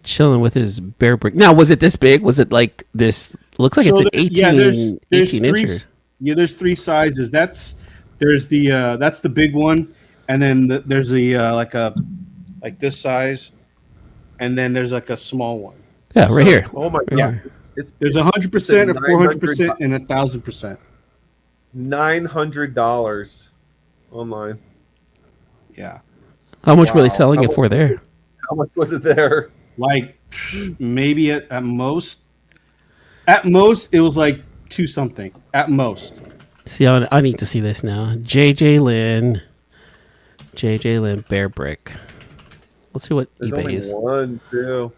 Chilling with his bear brick. Now, was it this big? Was it like this? Looks like it's an 18 incher. Yeah, there's 3 sizes. That's the big one, and then there's the like this size, and then there's like a small one. Yeah, right here. Oh my god! Yeah. There's 100%, a 400%, and 1,000%. $900 online. Yeah. How much were they selling it for there? How much was it there? Like maybe at most. At most, it was like 2 something. At most. See, I need to see this now. JJ Lin bear brick. Let's see what There's eBay only is. 1, 2.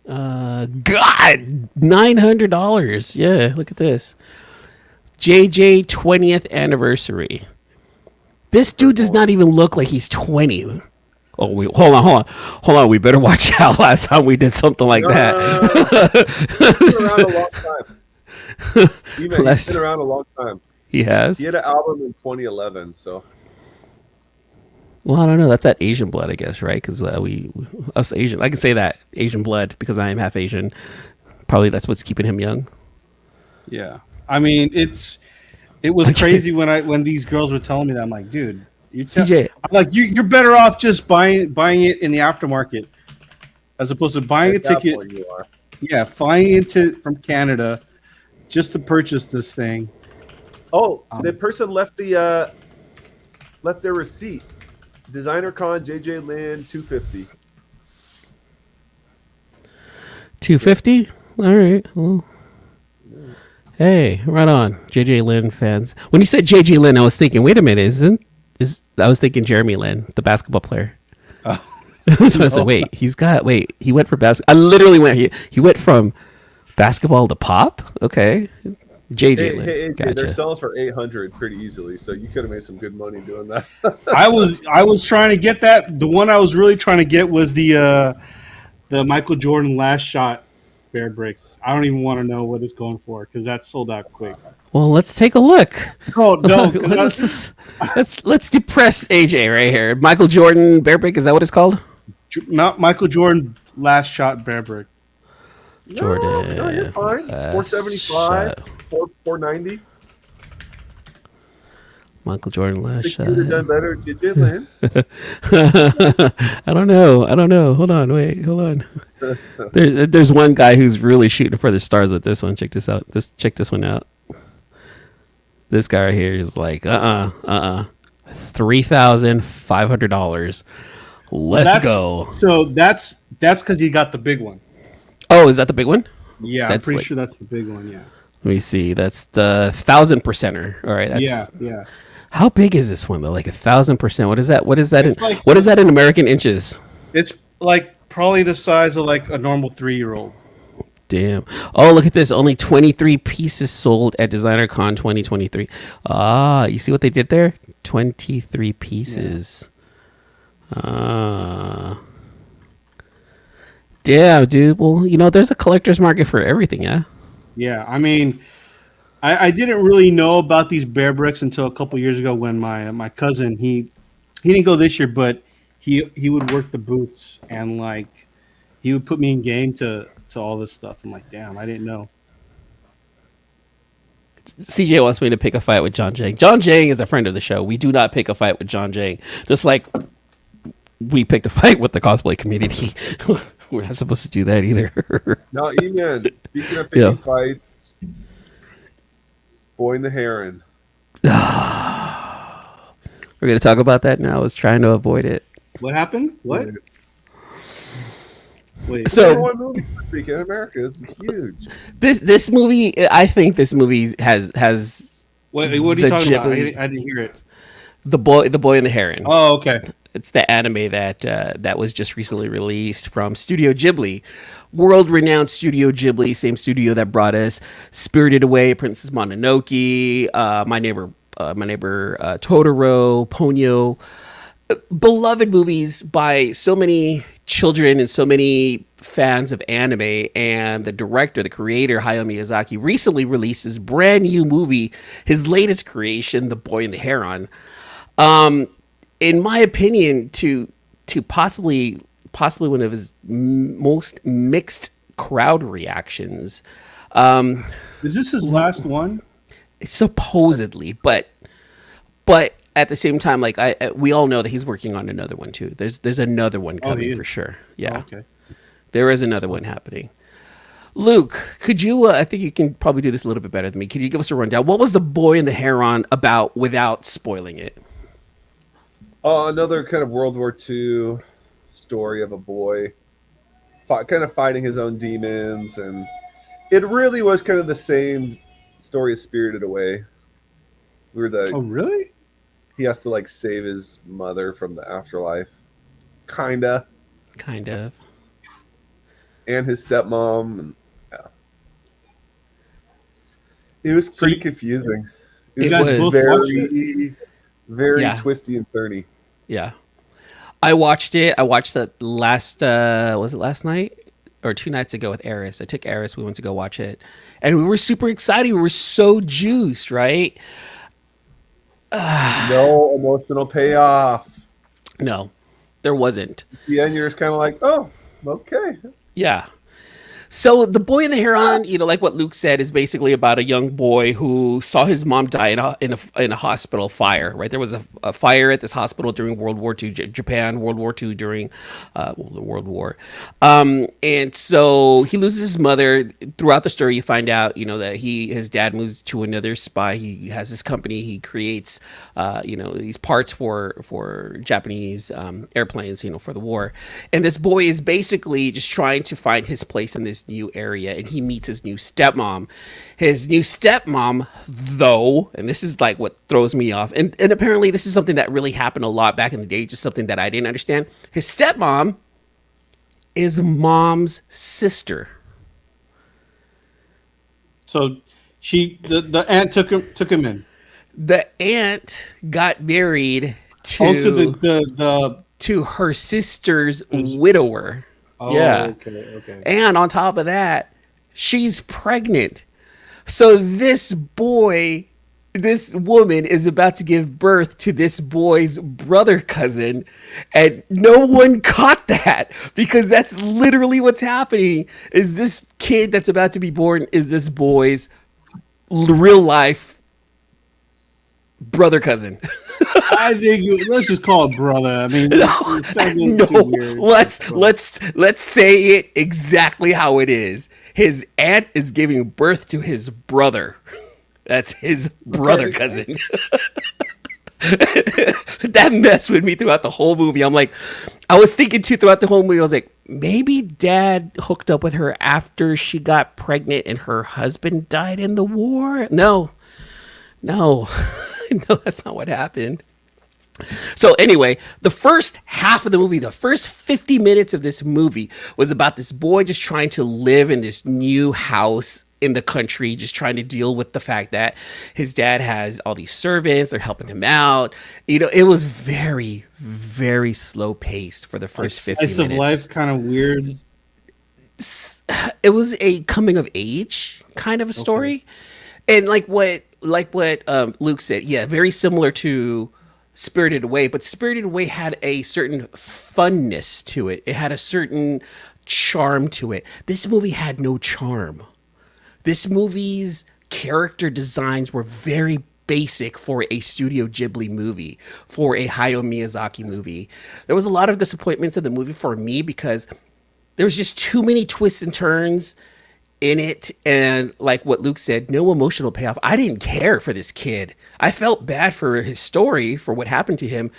God, $900. Yeah, look at this. JJ 20th anniversary. This dude does not even look like he's 20. Oh, wait, hold on. We better watch out. Last time we did something like that. He's been around a long time. He's been around a long time. He has? He had an album in 2011, so. Well, I don't know. That's that Asian blood, I guess, right? Because us Asian, I can say that Asian blood because I am half Asian. Probably that's what's keeping him young. Yeah, I mean it was crazy when these girls were telling me that. I'm like, dude, CJ, I'm like you're better off just buying it in the aftermarket as opposed to buying a ticket. You are. Yeah, flying from Canada just to purchase this thing. Oh, the person left their receipt. Designer Con JJ Lin 250. 250? All right. Well, hey, right on, JJ Lin fans. When you said JJ Lin, I was thinking, wait a minute, I was thinking Jeremy Lin, the basketball player. Oh. So I said, he went for basketball. I literally he went from basketball to pop. Okay. JJ Lin. Hey, gotcha. They're selling for 800 pretty easily, so you could have made some good money doing that. I was trying to get that. The one I was really trying to get was the Michael Jordan last shot bear brick. I don't even want to know what it's going for because that's sold out quick. Well, let's take a look. Oh no! let's depress AJ right here. Michael Jordan bear brick, is that what it's called? Not Michael Jordan last shot bear brick. Jordan. No, you're fine. 475, 490. Michael Jordan last shot. You would have done better, JJ Lin. I don't know. Hold on. There's one guy who's really shooting for the stars with this one. Check this out. Check this one out. This guy right here is like, $3,500. Let's go. So that's because he got the big one. Oh, is that the big one? Yeah, I'm pretty sure that's the big one. Yeah. Let me see. That's the 1,000%er. All right. That's, yeah. How big is this one though? Like 1,000%. What is that? What is that? What is that in American inches? It's like probably the size of like a normal 3-year-old. Damn. Oh, look at this. Only 23 pieces sold at Designer Con 2023. Ah, you see what they did there? 23 pieces. Yeah. Damn, dude. Well, there's a collector's market for everything, yeah? Yeah, I mean, I didn't really know about these bear bricks until a couple years ago when my cousin, he didn't go this year, but he would work the booths and like he would put me in game to all this stuff. I'm like, damn, I didn't know. CJ wants me to pick a fight with John Jang. John Jang is a friend of the show. We do not pick a fight with John Jang. Just like we picked a fight with the cosplay community. We're not supposed to do that either. Now, Ian, speaking of picking fights, Boy and the Heron. We're going to talk about that now. I was trying to avoid it. What happened? What? Wait. So, number one movie this week in America is huge. This movie, I think this movie has. What are you talking about? I didn't hear it. The boy and the heron. Oh, okay. It's the anime that was just recently released from Studio Ghibli, world-renowned Studio Ghibli, same studio that brought us Spirited Away, Princess Mononoke, My Neighbor Totoro, Ponyo, beloved movies by so many children and so many fans of anime. And the director, the creator, Hayao Miyazaki, recently released his brand new movie, his latest creation, The Boy and the Heron. In my opinion, to possibly one of his most mixed crowd reactions. Is this his last one? Supposedly, but at the same time, like we all know that he's working on another one too. There's another one coming for sure. Yeah, okay. There is another one happening. Luke, could you? I think you can probably do this a little bit better than me. Could you give us a rundown? What was The Boy and the Heron about without spoiling it? Another kind of World War II story of a boy kind of fighting his own demons, and it really was kind of the same story as Spirited Away. Oh, really? He has to like save his mother from the afterlife, kind of, and his stepmom, and yeah, it was pretty confusing. It was very twisty and turny. Yeah. I watched it. I watched it last, was it last night or 2 nights ago with Eris? I took Eris. We went to go watch it. And we were super excited. We were so juiced, right? No emotional payoff. No, there wasn't. At the end, you're just kind of like, oh, okay. Yeah. So The Boy and the Heron, like what Luke said, is basically about a young boy who saw his mom die in a hospital fire. Right, there was a fire at this hospital during World War II, Japan, World War II during the World War, and so he loses his mother. Throughout the story, you find out that his dad moves to another spot. He has this company. He creates these parts for Japanese airplanes, for the war. And this boy is basically just trying to find his place in this new area, and he meets his new stepmom. His new stepmom, though, and this is like what throws me off, and apparently this is something that really happened a lot back in the day, just something that I didn't understand. His stepmom is mom's sister. So the aunt took him in. The aunt got married to her sister's widower. Oh, yeah. Okay. And on top of that, she's pregnant. So this woman is about to give birth to this boy's brother cousin, and no one caught that, because that's literally what's happening. Is this kid that's about to be born is this boy's real life brother cousin. I think let's just call it brother. I mean, let's say it exactly how it is. His aunt is giving birth to his brother. That's his brother cousin. That messed with me throughout the whole movie. I was thinking too throughout the whole movie. I was like, maybe dad hooked up with her after she got pregnant and her husband died in the war. No, that's not what happened. So anyway, the first half of the movie, the first 50 minutes of this movie was about this boy just trying to live in this new house in the country, just trying to deal with the fact that his dad has all these servants, they're helping him out. It was very, very slow paced for the first 50 minutes. Slice of life, kind of weird. It was a coming of age kind of a story. Okay. And like what Luke said, yeah, very similar to Spirited Away, but Spirited Away had a certain funness to it. It had a certain charm to it. This movie had no charm. This movie's character designs were very basic for a Studio Ghibli movie, for a Hayao Miyazaki movie. There was a lot of disappointments in the movie for me because there was just too many twists and turns in it, and like what Luke said, no emotional payoff. I didn't care for this kid. I felt bad for his story, for what happened to him,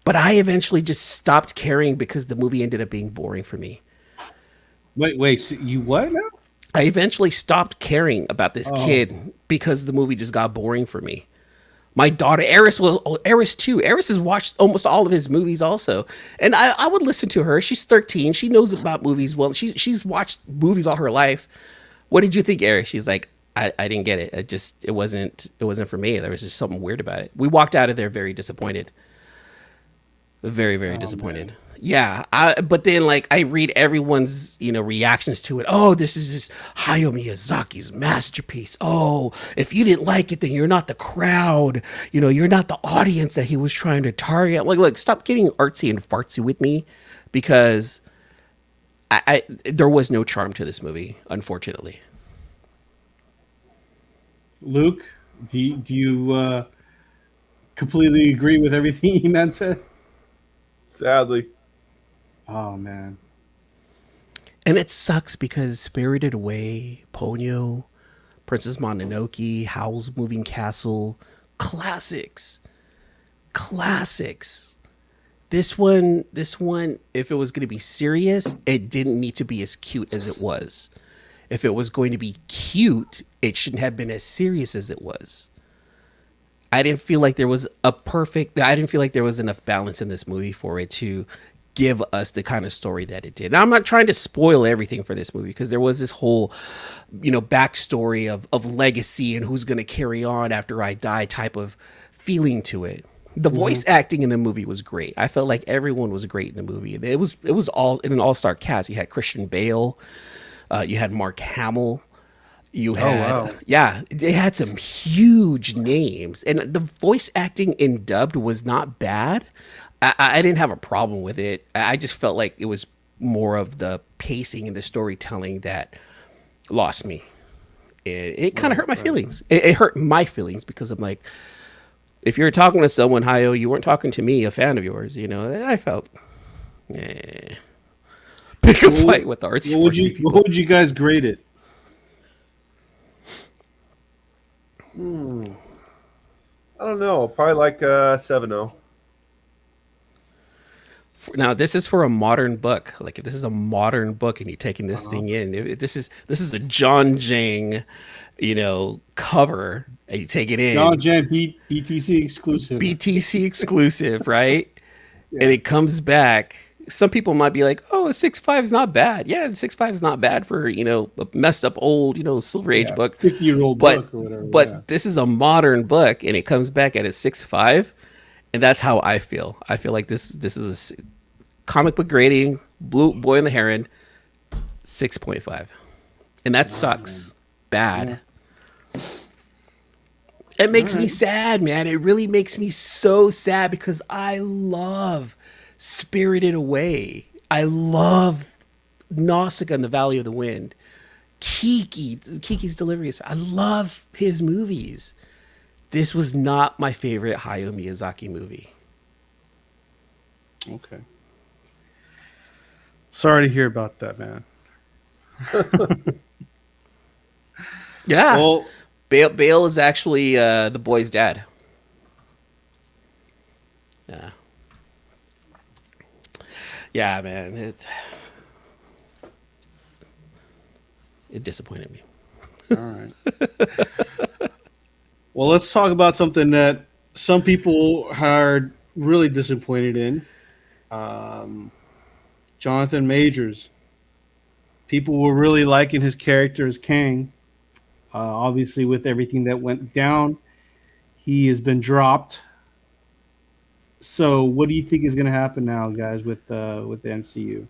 but I eventually just stopped caring because the movie ended up being boring for me. Wait, so you what now? I eventually stopped caring about this kid because the movie just got boring for me. My daughter Eris too. Eris has watched almost all of his movies also, and I would listen to her. She's 13. She knows about movies well. She's watched movies all her life. What did you think, Eris? She's like, I didn't get it. It wasn't for me. There was just something weird about it. We walked out of there very disappointed. Very, very disappointed. Man. Yeah, but then like I read everyone's reactions to it. Oh, this is just Hayao Miyazaki's masterpiece. Oh, if you didn't like it, then you're not the crowd. You're not the audience that he was trying to target. Like, look, stop getting artsy and fartsy with me, because there was no charm to this movie, unfortunately. Luke, do you completely agree with everything He-Man said? Sadly. Oh man. And it sucks because Spirited Away, Ponyo, Princess Mononoke, Howl's Moving Castle, classics. Classics. This one, if it was going to be serious, it didn't need to be as cute as it was. If it was going to be cute, it shouldn't have been as serious as it was. I didn't feel like there was enough balance in this movie for it to give us the kind of story that it did. Now, I'm not trying to spoil everything for this movie, because there was this whole, backstory of legacy and who's going to carry on after I die type of feeling to it. The voice acting in the movie was great. I felt like everyone was great in the movie. It was all in an all-star cast. You had Christian Bale, you had Mark Hamill. You had, wow. yeah, they had some huge names, and the voice acting in dubbed was not bad. I didn't have a problem with it. I just felt like it was more of the pacing and the storytelling that lost me. It kind of hurt my feelings. It hurt my feelings because I'm like, if you're talking to someone, Hayo, you weren't talking to me, a fan of yours. I felt, pick a fight with the artsy. What would you guys grade it? I don't know. Probably like 7-0. Now, this is for a modern book. Like, if this is a modern book and you're taking this thing in, if this is a John Jang, cover, and you take it in. John Jang BTC exclusive. BTC exclusive, right? Yeah. And it comes back. Some people might be like, "Oh, a 6.5 is not bad." Yeah, 6.5 is not bad for a messed up old Silver Age book, 50-year-old book or whatever. But this is a modern book, and it comes back at a 6.5, and that's how I feel. I feel like this is a comic book grading, Blue Boy and the Heron, 6.5, and that sucks bad. Yeah. It makes me sad, man. It really makes me so sad because I love Spirited Away. I love Nausicaa and the Valley of the Wind. Kiki's Delivery. I love his movies. This was not my favorite Hayao Miyazaki movie. Okay. Sorry to hear about that, man. Yeah. Well, Bale is actually the boy's dad. Yeah. Yeah, man. It disappointed me. All right. Well, let's talk about something that some people are really disappointed in. Jonathan Majors. People were really liking his character as Kang. Obviously, with everything that went down, he has been dropped. So, what do you think is going to happen now, guys, with the MCU?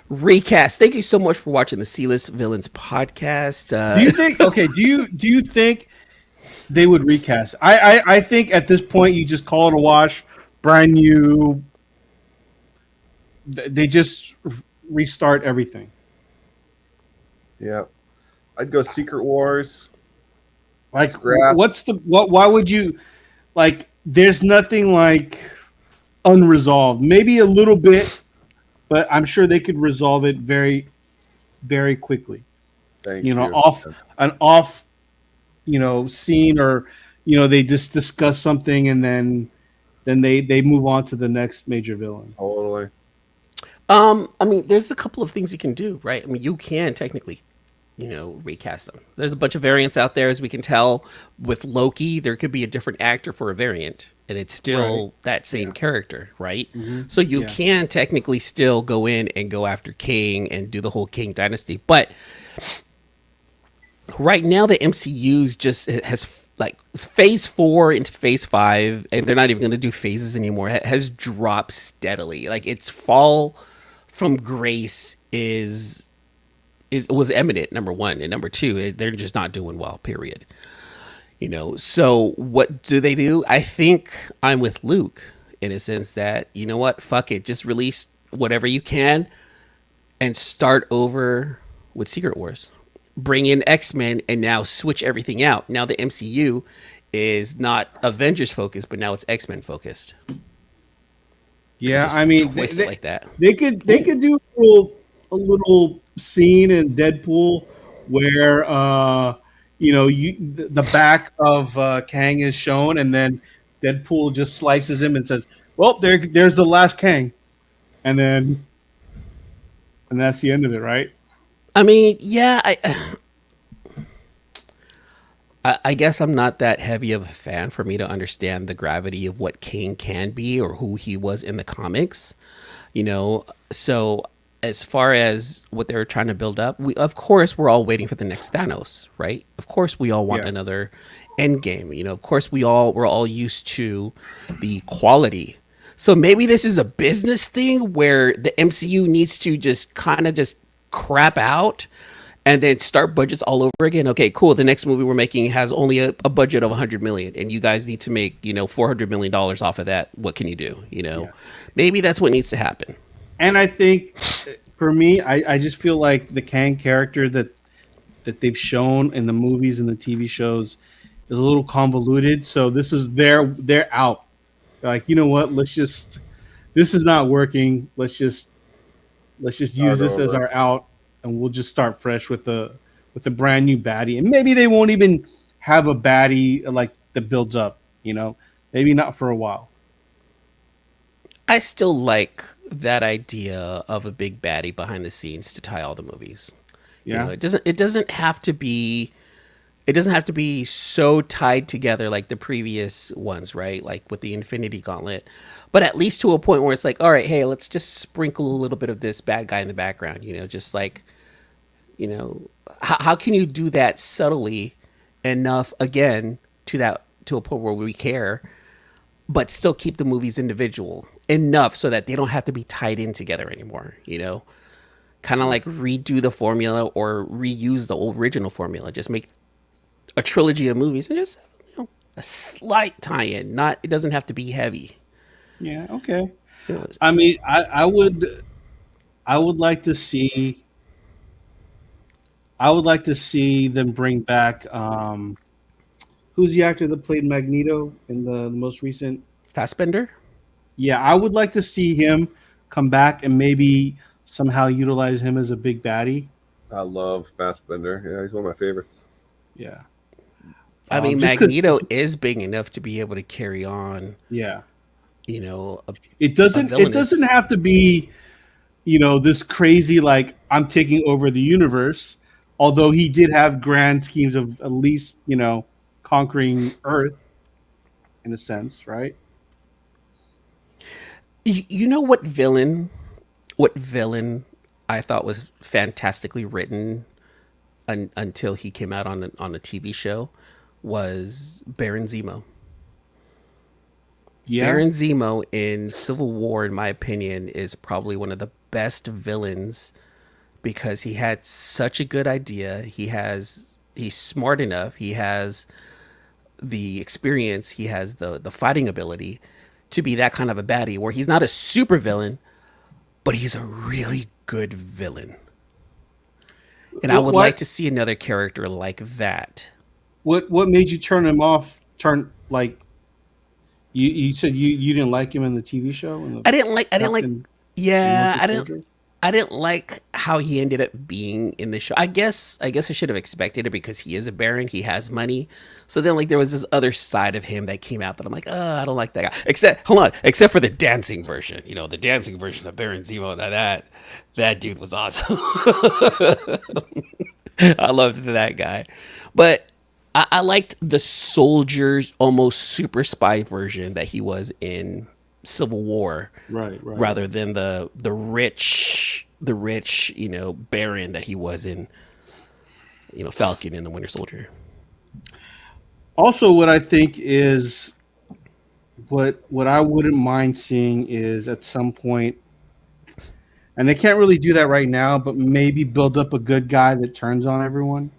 Recast. Thank you so much for watching the C-List Villains podcast. Do you think? Okay. Do you think they would recast? I think at this point you just call it a wash, brand new. They just restart everything. Yeah, I'd go Secret Wars. Like, Scrap. Why would you? Like, there's nothing like unresolved. Maybe a little bit, but I'm sure they could resolve it very, very quickly. Thank you. Off scene, or they just discuss something and then they move on to the next major villain. Totally. I mean, there's a couple of things you can do, right? I mean, you can technically recast them. There's a bunch of variants out there, as we can tell. With Loki, there could be a different actor for a variant, and it's still that same character, right? So you can technically still go in and go after King and do the whole King dynasty. But right now, the MCU's just has like phase 4 into phase 5, and they're not even going to do phases anymore, has dropped steadily. Like its fall from grace was eminent, number one, and number two, they're just not doing well, period. So what do? I think I'm with Luke in a sense that, you know what, fuck it, just release whatever you can and start over with Secret Wars. Bring in X-Men and now switch everything out. Now the MCU is not Avengers focused, but now it's X-Men focused. Yeah, Just I mean, twist it like that. They could do a little scene in Deadpool where the back of Kang is shown, and then Deadpool just slices him and says, "Well, there's the last Kang," and that's the end of it, right? I mean, yeah, I guess I'm not that heavy of a fan for me to understand the gravity of what Kang can be or who he was in the comics, So as far as what they're trying to build up, of course we're all waiting for the next Thanos, right? Of course we all want another Endgame. Of course we're all used to the quality. So maybe this is a business thing where the MCU needs to just kind of just crap out and then start budgets all over again. Okay, cool. The next movie we're making has only a budget of 100 million, and you guys need to make $400 million off of that. What can you do? Maybe that's what needs to happen. And I think, for me, I just feel like the Kang character that they've shown in the movies and the TV shows is a little convoluted. So this is they're out. They're like, you know what? This is not working. Let's just use this as our out, and we'll just start fresh with a brand new baddie. And maybe they won't even have a baddie like that builds up. Maybe not for a while. I still like that idea of a big baddie behind the scenes to tie all the movies. Yeah, it doesn't have to be so tied together like the previous ones, right? Like with the Infinity Gauntlet, but at least to a point where it's like, all right, hey, let's just sprinkle a little bit of this bad guy in the background, just like, how can you do that subtly enough again to a point where we care, but still keep the movies individual enough so that they don't have to be tied in together anymore, kind of like redo the formula or reuse the original formula. Just make a trilogy of movies and just a slight tie-in. It doesn't have to be heavy. Yeah. Okay. I mean, I would like to see. I would like to see them bring back. Who's the actor that played Magneto in the most recent? Fassbender? Yeah, I would like to see him come back and maybe somehow utilize him as a big baddie. I love Fassbender. Yeah, he's one of my favorites. Yeah. I mean, Magneto is big enough to be able to carry on. Yeah. It doesn't have to be, this crazy, like, I'm taking over the universe. Although he did have grand schemes of at least, conquering Earth in a sense, right? What villain I thought was fantastically written until he came out on a TV show was Baron Zemo. Yeah. Baron Zemo in Civil War, in my opinion, is probably one of the best villains because he had such a good idea. He's smart enough. He has the experience. He has the fighting ability to be that kind of a baddie where he's not a super villain, but he's a really good villain. And I would like to see another character like that. What made you turn him off? You said you didn't like him in the TV show? I didn't like how he ended up being in the show. I guess I should have expected it because he is a baron. He has money. So then there was this other side of him that came out that I'm like, I don't like that guy. Except for the dancing version. The dancing version of Baron Zemo. That dude was awesome. I loved that guy, but I liked the soldier's almost super spy version that he was in Civil War, Right, right. rather than the rich baron that he was in Falcon and the Winter Soldier. Also, what I think is what I wouldn't mind seeing is at some point, and they can't really do that right now, but maybe build up a good guy that turns on everyone.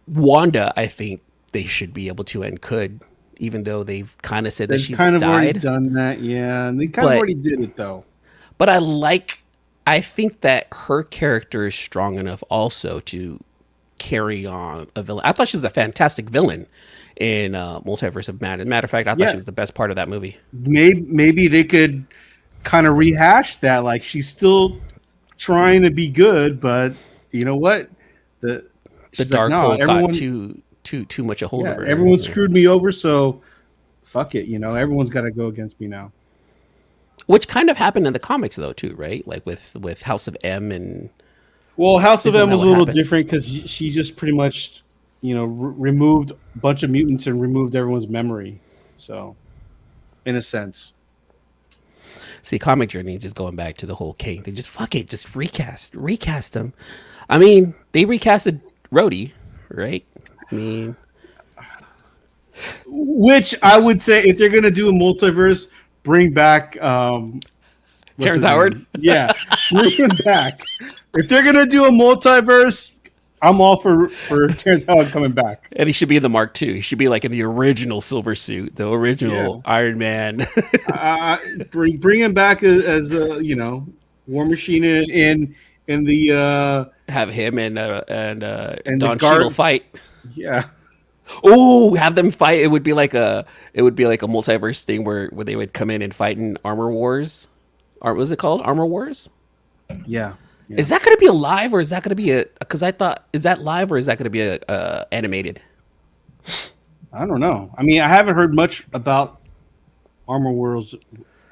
Wanda, I think they should be able to and could, even though they've kind of said that They've she's kind of already died. done that, yeah, and they kind of But already did it though. but I think that her character is strong enough also to carry on a villain. I thought she was a fantastic villain in Multiverse of Madness. Matter of fact, I thought Yeah, she was the best part of that movie. maybe they could kind of rehash that. Like she's still trying to be good, but you know what? The The she's like, dark no, hole got everyone, too much a hold of yeah, her. everyone Yeah. screwed me over, so fuck it. Everyone's got to go against me now. Which kind of happened in the comics though too, right? Like with House of M, and Well, House of isn't M that was a what little happened? different because she just pretty much, removed a bunch of mutants and removed everyone's memory. So, in a sense, See, Comic Journey just going back to the whole King. They just fuck it, just recast him. I mean, they recasted Rhodey, right? I mean, which I would say if they're gonna do a multiverse, bring back what's Terrence his Howard. name? Yeah, bring him back. If they're gonna do a multiverse, I'm all for Terrence Howard coming back. And he should be in the Mark II. He should be like in the original silver suit, the Yeah, original Iron Man. uh, bring him back as War Machine in the Have him and the Don Cheadle guard. fight. Yeah, Oh, have them fight. It would be like a multiverse thing where they would come in and fight in Armor Wars. Was it called Armor Wars? yeah, yeah. Is that going to be a live, or is that going to be a? Because I thought, is that live, or is that going to be a animated? I don't know. I mean, I haven't heard much about Armor Wars,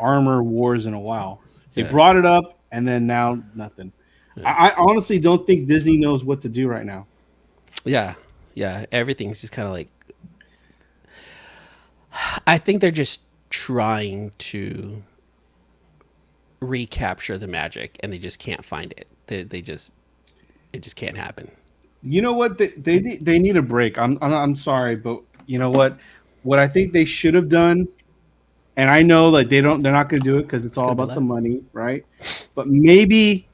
Armor Wars in a while. They Yeah. brought it up, and then now nothing. I honestly don't think Disney knows what to do right now. Yeah, yeah. Everything's just kind of like. I think they're just trying to recapture the magic, and they just can't find it. It just can't happen. You know what? They need a break. I'm sorry, but you know what? What I think they should have done, and I know like they're not going to do it because it's It's all gonna be about the live. money, right? But maybe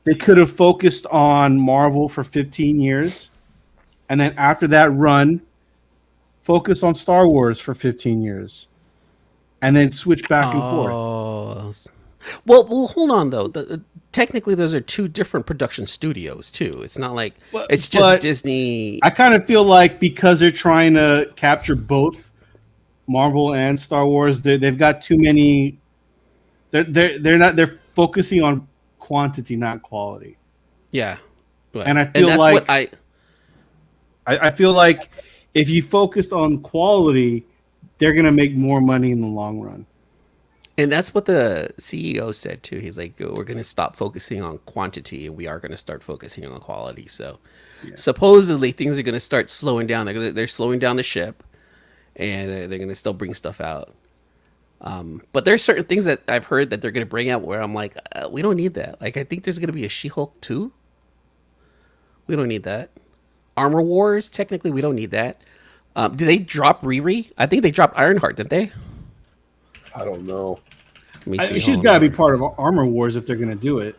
they could have focused on Marvel for 15 years, and then after that run, focus on Star Wars for 15 years, and then switch back and forth. Oh, well, hold on though. Technically, those are two different production studios too. It's not like it's just But Disney. I kind of feel like because they're trying to capture both Marvel and Star Wars, they've got too many. They're focusing on quantity, not quality. Yeah, right. And I And feel that's like what I. I feel like if you focused on quality, they're gonna make more money in the long run. And that's what the CEO said too. He's like, we're going to stop focusing on quantity, and we are going to start focusing on quality. So, supposedly, things are going to start slowing down. They're slowing down the ship, and they're going to still bring stuff out. But there's certain things that I've heard that they're going to bring out where I'm like, we don't need that. Like, I think there's going to be a She-Hulk 2. We don't need that. Armor Wars, technically, we don't need that. Did they drop Riri? I think they dropped Ironheart, didn't they? I don't know. Let me see. She's Hold got to be on. part of Armor Wars if they're gonna do it.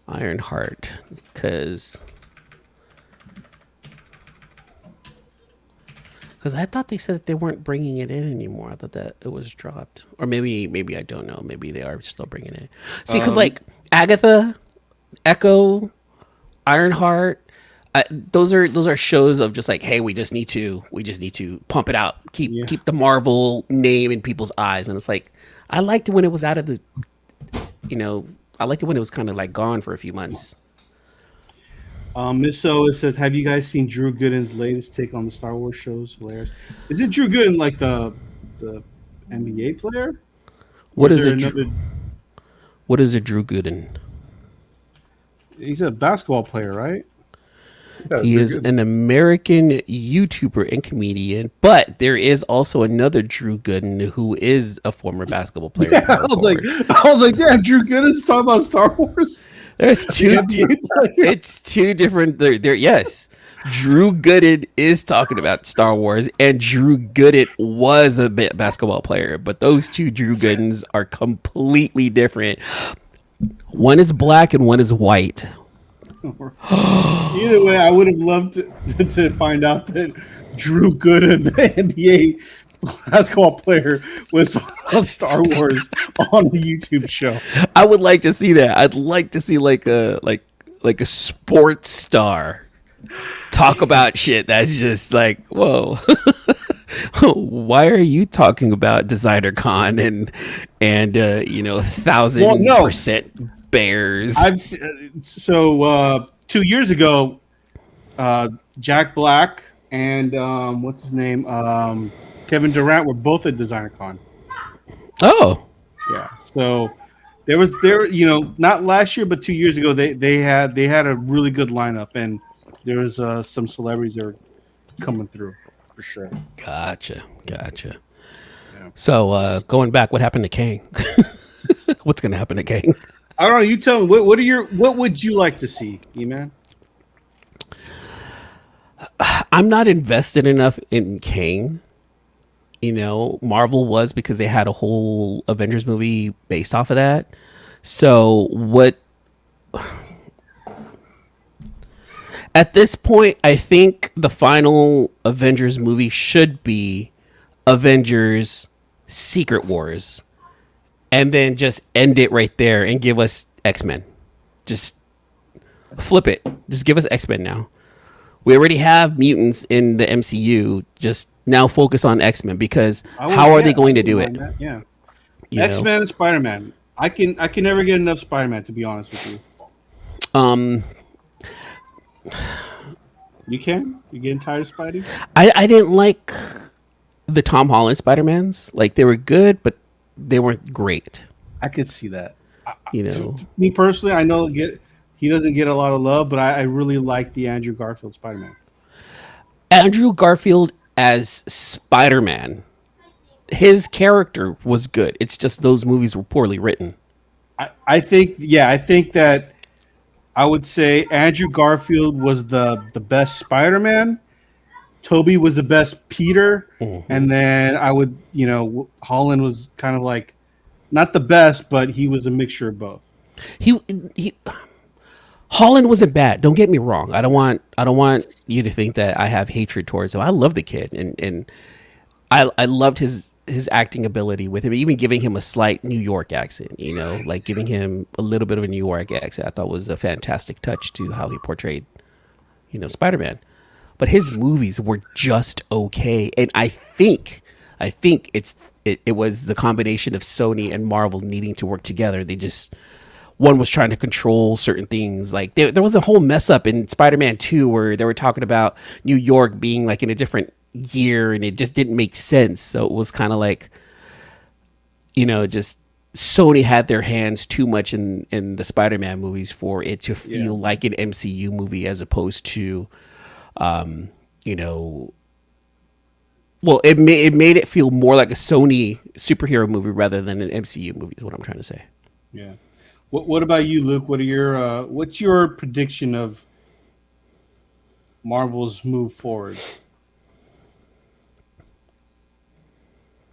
Ironheart, because I thought they said that they weren't bringing it in anymore. I thought that it was dropped, or maybe I don't know. Maybe they are still bringing it. See, because like Agatha, Echo, Ironheart, those are shows of just like, hey, we just need to pump it out, keep the Marvel name in people's eyes, and it's like I liked it when it was out of the, I liked it when it was kind of like gone for a few months. Miss O says, "Have you guys seen Drew Gooden's latest take on the Star Wars shows? Hilarious. Is it Drew Gooden like the NBA player? What is there a what is a Drew Gooden? He's a basketball player, right? Yeah, He Drew is Gooden. an American YouTuber and comedian, but there is also another Drew Gooden who is a former basketball player. Yeah, and power forward. yeah, Drew Gooden's talking about Star Wars. There's two. NBA player. It's two different. Yes, Drew Gooden is talking about Star Wars, and Drew Gooden was a basketball player. But those two Drew Goodens are completely different. One is black and one is white. Either way, I would have loved to find out that Drew Gooden, the NBA basketball player, was on Star Wars on the YouTube show. I would like to see that. I'd like to see like a sports star talk about shit that's just like, whoa. Why are you talking about Designer Con and 1,000% bears? So 2 years ago, Jack Black and what's his name, Kevin Durant were both at Designer Con. Oh, Yeah, so not last year but 2 years ago they had a really good lineup, and there was some celebrities that were coming through for sure. gotcha. Yeah. So going back, what happened to Kang? What's gonna happen to Kang? I don't know. You tell me. What would you like to see, E-Man? I'm not invested enough in Kang. Marvel was, because they had a whole Avengers movie based off of that. So what? At this point, I think the final Avengers movie should be Avengers Secret Wars, and then just end it right there and give us X-Men. Just flip it. Just give us X-Men now. We already have mutants in the MCU. Just now focus on X-Men, because how are they going to do it? Yeah, You know? X-Men and Spider-Man. I can never get enough Spider-Man, to be honest with you. You can? You getting tired of Spidey? I didn't like the Tom Holland Spider-Mans. Like, they were good, but they weren't great. I could see that. Me personally, I know he doesn't get a lot of love, but I really like the Andrew Garfield Spider-Man. Andrew Garfield as Spider-Man, his character was good. It's just those movies were poorly written. I think that I would say Andrew Garfield was the best Spider-Man. Toby was the best Peter, and then I would, Holland was kind of like not the best, but he was a mixture of both. He Holland wasn't bad. Don't get me wrong. I don't want you to think that I have hatred towards him. I love the kid, and I loved his acting ability with him, even giving him a slight New York accent. Like giving him a little bit of a New York accent. I thought was a fantastic touch to how he portrayed, Spider-Man. But his movies were just okay, and I think it was the combination of Sony and Marvel needing to work together. One was trying to control certain things. Like there was a whole mess up in Spider-Man 2 where they were talking about New York being like in a different year, and it just didn't make sense. So it was kind of like, just Sony had their hands too much in the Spider-Man movies for it to feel like an MCU movie, as opposed to, well, it made it feel more like a Sony superhero movie rather than an MCU movie, is what I'm trying to say. Yeah. What about you, Luke? What's your prediction of Marvel's move forward?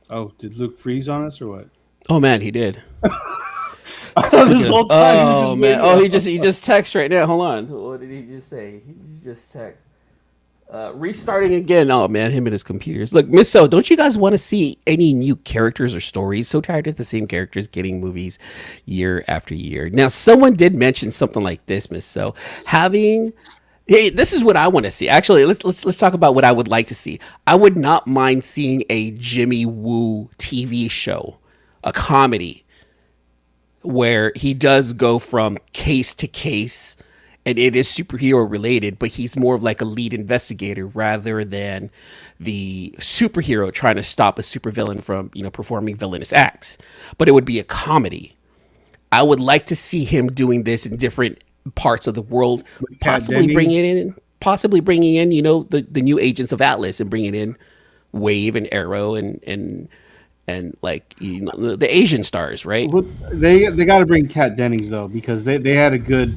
Oh, did Luke freeze on us or what? Oh man, he did. This whole time he just texted right now. Hold on. What did he just say? He just text. Restarting again. Oh man, him and his computers. Look, Miss So, don't you guys want to see any new characters or stories? So tired of the same characters getting movies year after year. Now, someone did mention something like this, Miss So. Hey, this is what I want to see. Actually, let's talk about what I would like to see. I would not mind seeing a Jimmy Woo TV show, a comedy, where he does go from case to case and it is superhero related, but he's more of like a lead investigator rather than the superhero trying to stop a supervillain from, performing villainous acts. But it would be a comedy. I would like to see him doing this in different parts of the world, Kat Dennings. possibly bringing in, the new agents of Atlas and bringing in Wave and Arrow and like the Asian stars, right? But they got to bring Kat Dennings though, because they had good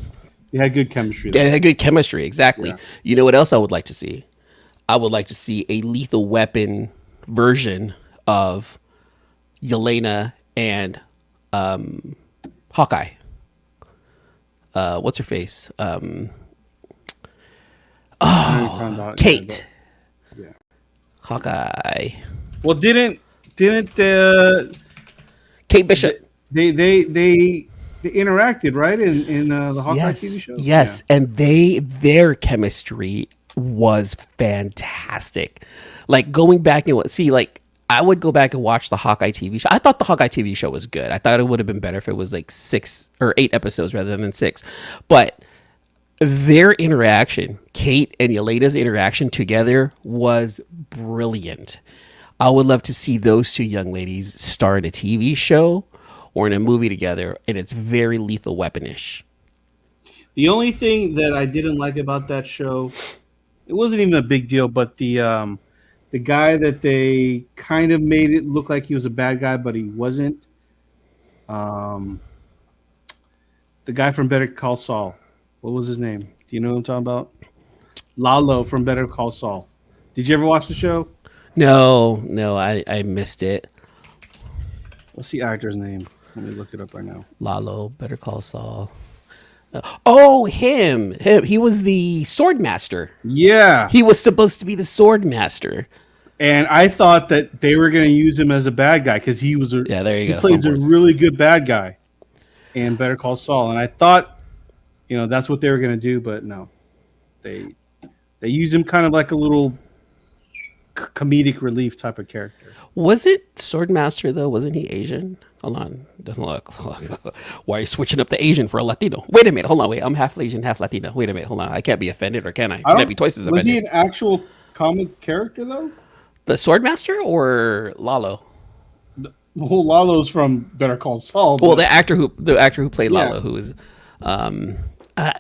chemistry. Yeah, they had good chemistry, exactly. Yeah. You know what else I would like to see? I would like to see a Lethal Weapon version of Yelena and Hawkeye. What's her face? Kate. Yeah. Hawkeye. Well, didn't Kate Bishop. they interacted, right, in the Hawkeye TV show? Yes, and their chemistry was fantastic. Like going back and I would go back and watch the Hawkeye TV show. I thought the Hawkeye TV show was good. I thought it would have been better if it was like 6 or 8 episodes rather than 6. But their interaction, Kate and Yelena's interaction together, was brilliant. I would love to see those two young ladies star in a TV show or in a movie together, and it's very Lethal Weaponish. The only thing that I didn't like about that show, it wasn't even a big deal, but the guy that they kind of made it look like he was a bad guy, but he wasn't. The guy from Better Call Saul. What was his name? Do you know what I'm talking about? Lalo from Better Call Saul. Did you ever watch the show? No, I missed it. What's the actor's name? Let me look it up right now. Lalo, Better Call Saul. Oh, him. He was the sword master. Yeah. He was supposed to be the sword master. And I thought that they were going to use him as a bad guy because he was there you go. He plays a really good bad guy in Better Call Saul. And I thought, that's what they were going to do, but no. They use him kind of like a little comedic relief type of character. Was it Swordmaster though? Wasn't he Asian? Hold on. Doesn't look. Why are you switching up the Asian for a Latino? Wait a minute. Hold on. Wait. I'm half Asian, half Latino. Wait a minute. Hold on. I can't be offended, or can I? Can I be twice as offended? Was he an actual comic character though? The Swordmaster or Lalo? Well, Lalo's from Better Call Saul. Well, the actor who played Lalo, who was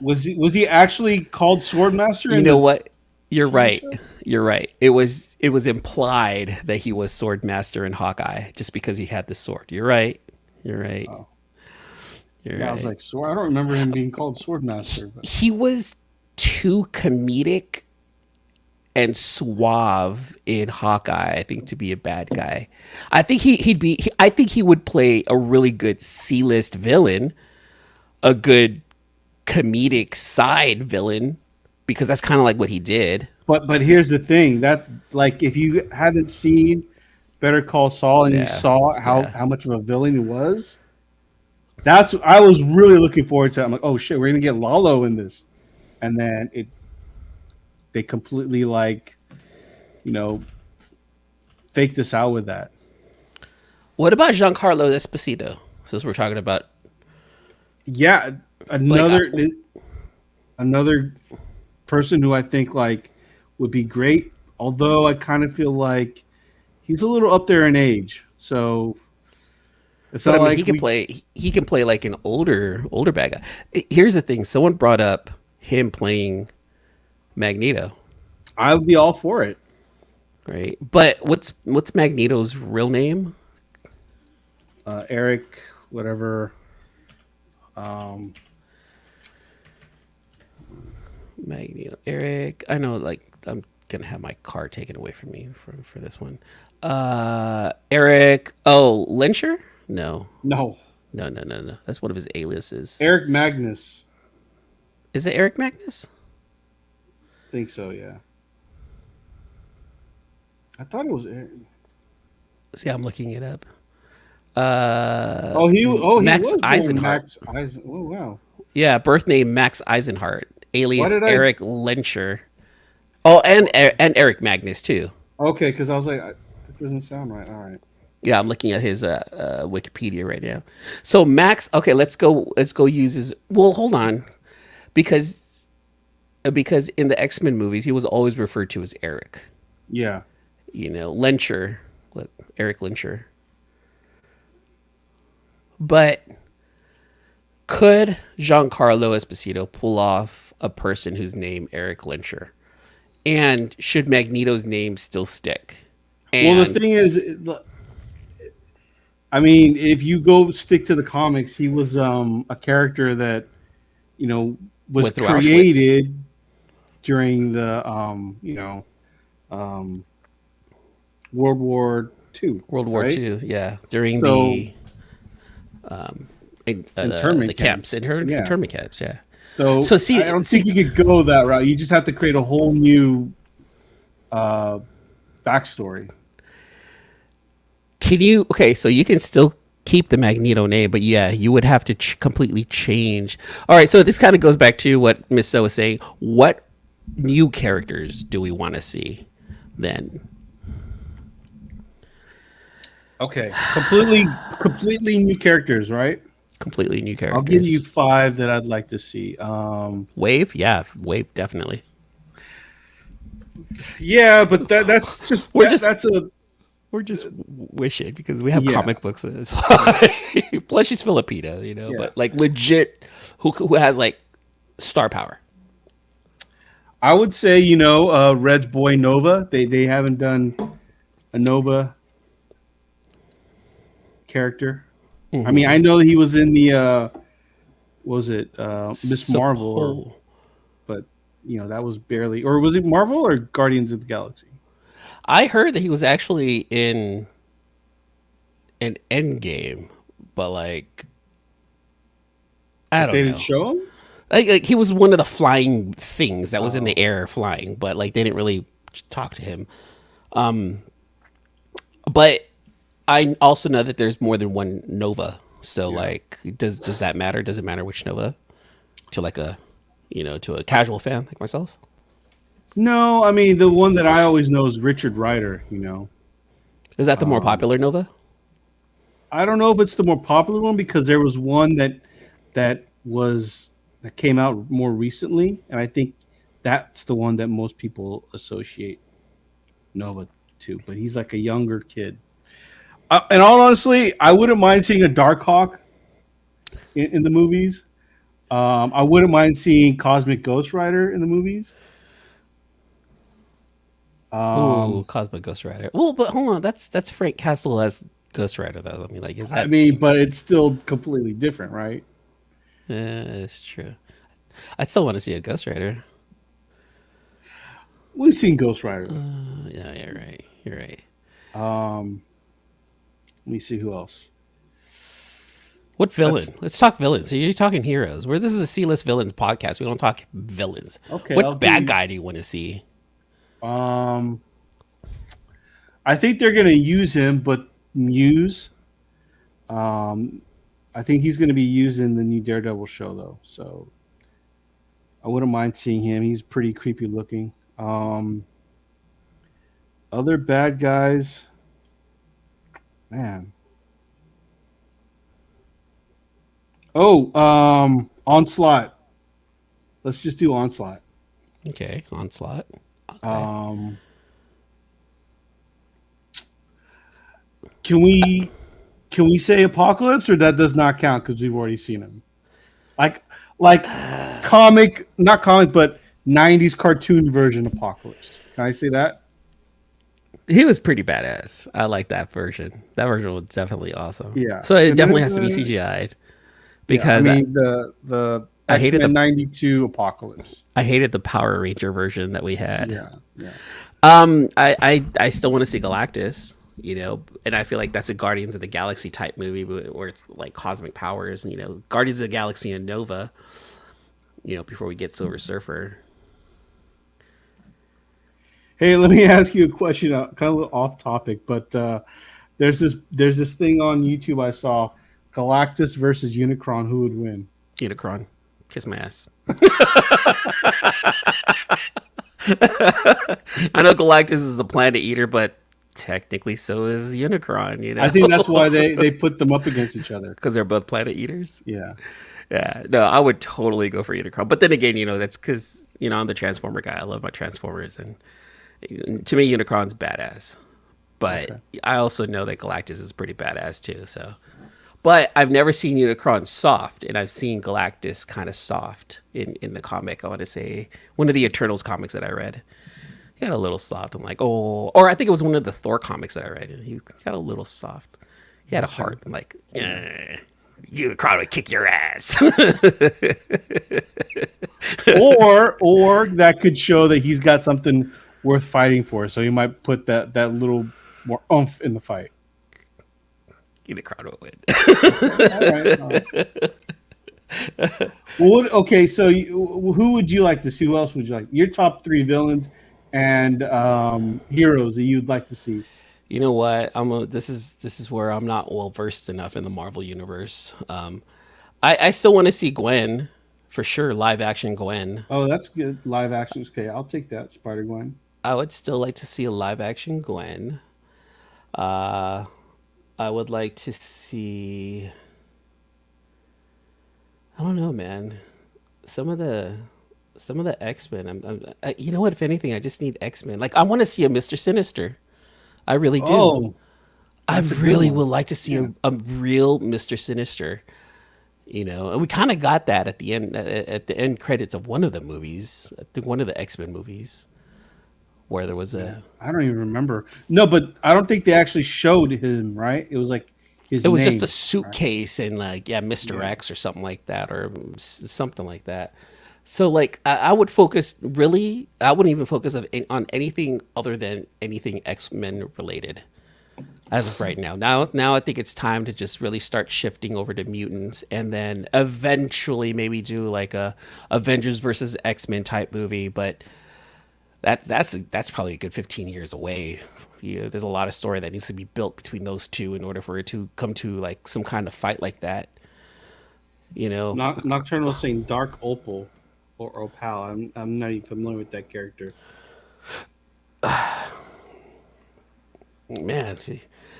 was he actually called Swordmaster? You know what? You're right. Show? You're right. It was implied that he was Swordmaster in Hawkeye just because he had the sword. You're right. You're right. Oh. You're right. I was like, I don't remember him being called Swordmaster. But. He was too comedic and suave in Hawkeye, I think, to be a bad guy. I think I think he would play a really good C-list villain, a good comedic side villain, because that's kind of like what he did. But here's the thing, that like if you haven't seen Better Call Saul and you saw how much of a villain he was, I was really looking forward to it. I'm like, oh shit, we're gonna get Lalo in this. And then they completely fake this out with that. What about Giancarlo Esposito? Since we're talking about, another person who I think would be great. Although I kind of feel like he's a little up there in age, so it's not like he can play like an older bad guy. Here's the thing: someone brought up him playing Magneto. I would be all for it. Right, but what's Magneto's real name? Eric, whatever. Magneto, Eric. I know, I'm gonna have my car taken away from me for this one. Eric. Oh, Lyncher? No. That's one of his aliases. Eric Magnus. Is it Eric Magnus? I think so. Yeah. I thought it was Eric. See, I'm looking it up. He Max was Eisenhart. Oh wow. Yeah, birth name Max Eisenhart, alias Eric Lyncher. Oh, and Eric Magnus too. Okay, because I was like, it doesn't sound right. All right. Yeah, I'm looking at his Wikipedia right now. So Max, okay, let's go use his. Well, hold on, because because in the X-Men movies, he was always referred to as Eric. Yeah. You know, Lyncher, look, Eric Lyncher. But could Giancarlo Esposito pull off a person whose name Eric Lyncher? And should Magneto's name still stick? And Well, the thing is, I mean, if you go stick to the comics, he was a character that, you know, was Went through created during the, World War II. World War right? II, yeah, during So- the Internment the camps, camps. internment camps, yeah. So see- I don't think you could go that route. You just have to create a whole new backstory. Can you? Okay, so you can still keep the Magneto name, but yeah, you would have to completely change. All right, so this kind of goes back to what Miss So was saying. What new characters do we want to see then? Okay, completely new characters, right? Completely new characters. I'll give you 5 that I'd like to see. Wave, yeah, Wave definitely. Yeah, but that's just We're just wishing because we have Yeah. comic books. That's why. Plus, she's Filipino, you know, Yeah. but like legit, who has like star power. I would say, Red's boy Nova. They haven't done a Nova character. I mean, I know that he was in the what was it Miss Marvel, but that was barely. Or was it Marvel or Guardians of the Galaxy? I heard that he was actually in an Endgame, but like I don't They know. didn't show him. Like he was one of the flying things that was in the air flying, but like they didn't really talk to him. But I also know that there's more than one Nova. So like, does that matter? Does it matter which Nova to like to a casual fan like myself? No, I mean the one that I always know is Richard Rider. Is that the more popular Nova? I don't know if it's the more popular one because there was one that came out more recently, and I think that's the one that most people associate Nova to. But he's like a younger kid. And all honestly, I wouldn't mind seeing a Darkhawk in the movies. I wouldn't mind seeing Cosmic Ghost Rider in the movies. Ooh, Cosmic Ghost Rider. Well, but hold on, that's Frank Castle as Ghost Rider though. I mean, like, is that? I mean, but it's still completely different, right? Yeah, it's true. I still want to see a Ghost Rider. We've seen Ghost Rider. Yeah, you're right. You're right. Let me see who else. What villain? Let's talk villains. So you're talking heroes. This is a C-list villains podcast. We don't talk villains. Okay. What bad guy do you want to see? I think they're gonna use him, but Muse. I think he's gonna be used in the new Daredevil show though, so I wouldn't mind seeing him. He's pretty creepy looking. Other bad guys, man. Oh, Onslaught. Let's just do Onslaught. Okay, Onslaught. Okay. Can we say Apocalypse, or that does not count because we've already seen him? Like not comic, but 90s cartoon version Apocalypse. Can I say that? He was pretty badass. I like that version. That version was definitely awesome. Yeah. So it And definitely then, has to be CGI'd because I mean the I hated X-Men the- 92 Apocalypse. I hated the Power Ranger version that we had. Yeah. I still want to see Galactus, and I feel like that's a Guardians of the Galaxy type movie where it's like cosmic powers, Guardians of the Galaxy and Nova, before we get Silver Surfer. Hey, let me ask you a question, kind of off topic, but there's this thing on YouTube I saw, Galactus versus Unicron. Who would win? Unicron, kiss my ass. I know Galactus is a planet eater, but technically so is Unicron. I think that's why they put them up against each other. because they're both planet eaters. Yeah. Yeah, no, I would totally go for Unicron. But then again, that's because You know, I'm the Transformer guy. I love my Transformers, and to me, Unicron's badass. But Okay. I also know that Galactus is pretty badass too. So, but I've never seen Unicron soft, and I've seen Galactus kind of soft in the comic. I want to say one of the Eternals comics that I read. He got a little soft. I'm like, oh, or I think it was one of the Thor comics that I read. He got a little soft. He had a heart. I'm like, Unicron would kick your ass. Or that could show that he's got something worth fighting for. So you might put that little more oomph in the fight. Unicron would win. All right. Well, okay, so who would you like to see? Who else would you like? Your top 3 villains and heroes that you'd like to see. You know what? This is where I'm not well versed enough in the Marvel universe. I still want to see Gwen for sure, live action Gwen. Oh, that's good. Live action. Okay, I'll take that. Spider-Gwen. I would still like to see a live action Gwen. I would like to see. I don't know, man. Some of the X-Men. You know what? If anything, I just need X-Men. Like I want to see a Mr. Sinister. I really do. Oh, I that's a good really one. would like to see a real Mr. Sinister. You know, and we kind of got that at the end credits of one of the movies. I think one of the X-Men movies, where there was a. I don't even remember. No, but I don't think they actually showed him. Right? It was like his. It was name, just a right? suitcase and like Mr. X or something like that, or something like that. So like I would focus really. I wouldn't even focus on anything other than anything X-Men related. As of right now. Now I think it's time to just really start shifting over to mutants, and then eventually maybe do like a Avengers versus X-Men type movie. But that's probably a good 15 years away. There's a lot of story that needs to be built between those two in order for it to come to like some kind of fight like that. You know, Nocturnal is saying Dark Opal or Opal. I'm not even familiar with that character. man.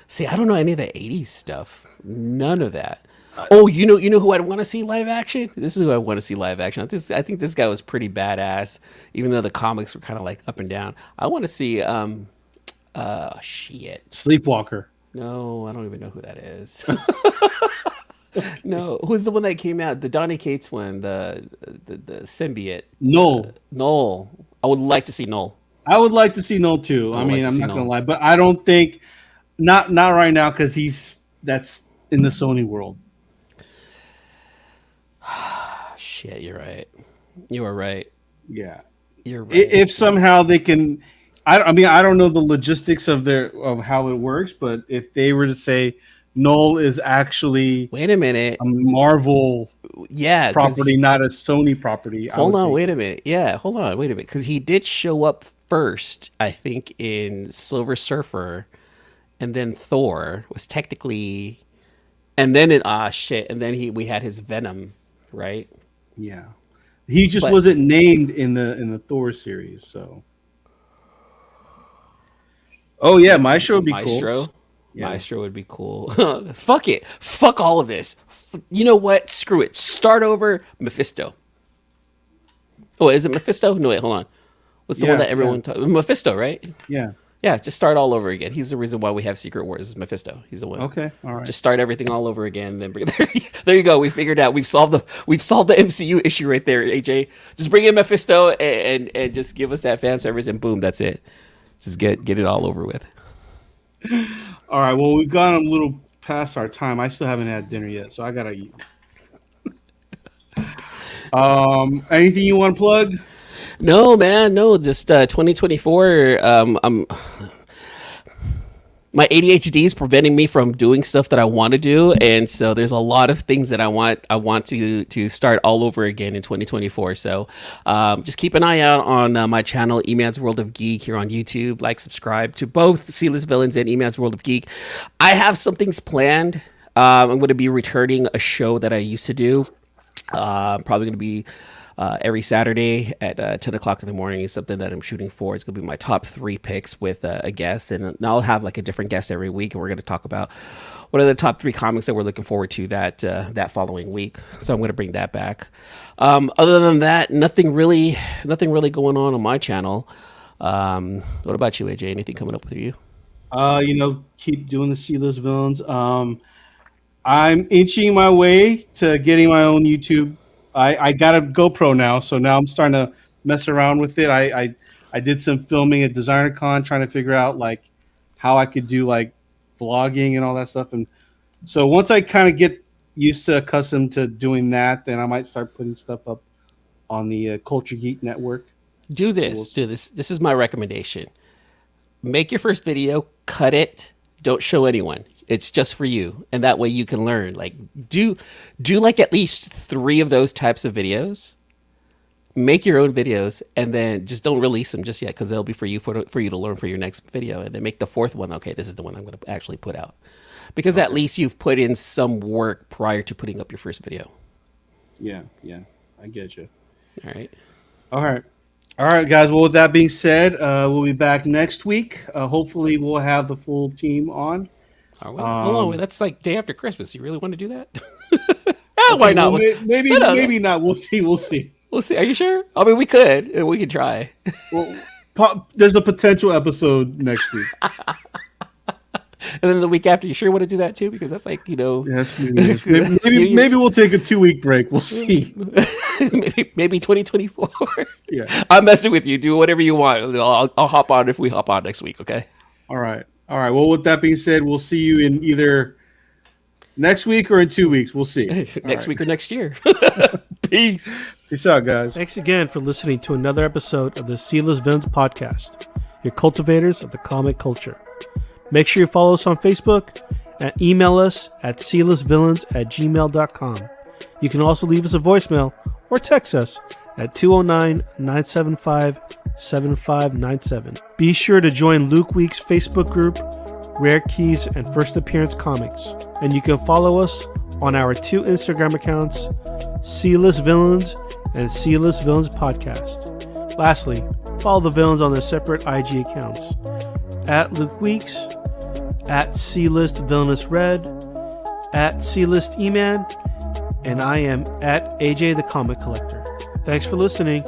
See, I don't know any of the '80s stuff. None of that. Oh, you know who I'd want to see live action? This is who I want to see live action. I think this guy was pretty badass, even though the comics were kind of like up and down. I want to see shit. Sleepwalker. No, I don't even know who that is. No, who's the one that came out? The Donny Cates one, the symbiote. Null. Noel. I would like to see Noel. I would like to see Null too. I I would mean, like to I'm see not gonna Null. lie, but I don't think not right now because that's in the Sony world. Shit, you're right. You are right. Yeah. You're right. If somehow they can, I mean, I don't know the logistics of how it works, but if they were to say Null is actually Wait a minute. a Marvel Yeah, 'cause property, not a Sony property, hold on, take wait a minute. Yeah, hold on, wait a minute. Because he did show up first, I think, in Silver Surfer, and then Thor was technically, and then and then we had his Venom, right? Yeah, he just But wasn't named in the Thor series. So, oh yeah, Maestro would be Maestro, cool. Yeah. Maestro would be cool. Fuck it, fuck all of this. You know what? Screw it. Start over. Mephisto. Oh, is it Mephisto? No, wait, hold on. What's the one Yeah, that everyone Mephisto, right? Yeah. Yeah, just start all over again. He's the reason why we have Secret Wars. Is Mephisto? He's the one. Okay. All right. Just start everything all over again. Then there you go. We figured out. We've solved the MCU issue right there. AJ, just bring in Mephisto and just give us that fan service, and boom, that's it. Just get it all over with. All right. Well, we've gone a little past our time. I still haven't had dinner yet, so I gotta eat. Anything you want to plug? No, man, no. Just 2024. My ADHD is preventing me from doing stuff that I want to do, and so there's a lot of things that I want to start all over again in 2024. So just keep an eye out on my channel, E-Man's World of Geek, here on YouTube. Like, subscribe to both Sealess Villains and E-Man's World of Geek. I have some things planned. I'm going to be returning a show that I used to do. Probably going to be every Saturday at 10 o'clock in the morning is something that I'm shooting for. It's going to be my top 3 picks with a guest, and I'll have like a different guest every week, and we're going to talk about what are the top 3 comics that we're looking forward to that following week. So I'm going to bring that back. Other than that, nothing really going on my channel. What about you, AJ? Anything coming up with you? Keep doing the C-list villains. I'm inching my way to getting my own YouTube. I got a GoPro now, so now I'm starting to mess around with it. I did some filming at DesignerCon, trying to figure out like how I could do like vlogging and all that stuff. And so once I kind of get used to accustomed to doing that, then I might start putting stuff up on the Culture Geek Network. Do this. This is my recommendation. Make your first video, cut it, don't show anyone. It's just for you, and that way you can learn. Like do like at least 3 of those types of videos. Make your own videos, and then just don't release them just yet, because they'll be for you to learn for your next video. And then make the 4th one. Okay, this is the one I'm going to actually put out, because at least you've put in some work prior to putting up your first video. Yeah, I get you. All right, guys. Well, with that being said, we'll be back next week. Hopefully, we'll have the full team on. Hold on, that's like day after Christmas. You really want to do that? Why not? Well, maybe not. We'll see. We'll see. Are you sure? I mean, we could try. Well, there's a potential episode next week. And then the week after, you sure want to do that too? Because that's like, Yes, maybe we'll take a 2-week break. We'll see. maybe 2024. Yeah. I'm messing with you. Do whatever you want. I'll hop on if we hop on next week. Okay. All right. Well, with that being said, we'll see you in either next week or in 2 weeks. We'll see. Next week or next year. Peace. Peace out, guys. Thanks again for listening to another episode of the C-List Villains Podcast, your cultivators of the comic culture. Make sure you follow us on Facebook and email us at clistvillains@gmail.com. You can also leave us a voicemail or text us at 209-975-7597. Be sure to join Luke Week's Facebook group, Rare Keys and First Appearance Comics. And you can follow us on our 2 Instagram accounts, C-List Villains and C-List Villains Podcast. Lastly, follow the villains on their separate IG accounts. At Luke Weeks, at C-List Villainous Red, at C-List E-Man, and I am at AJ the Comic Collector. Thanks for listening.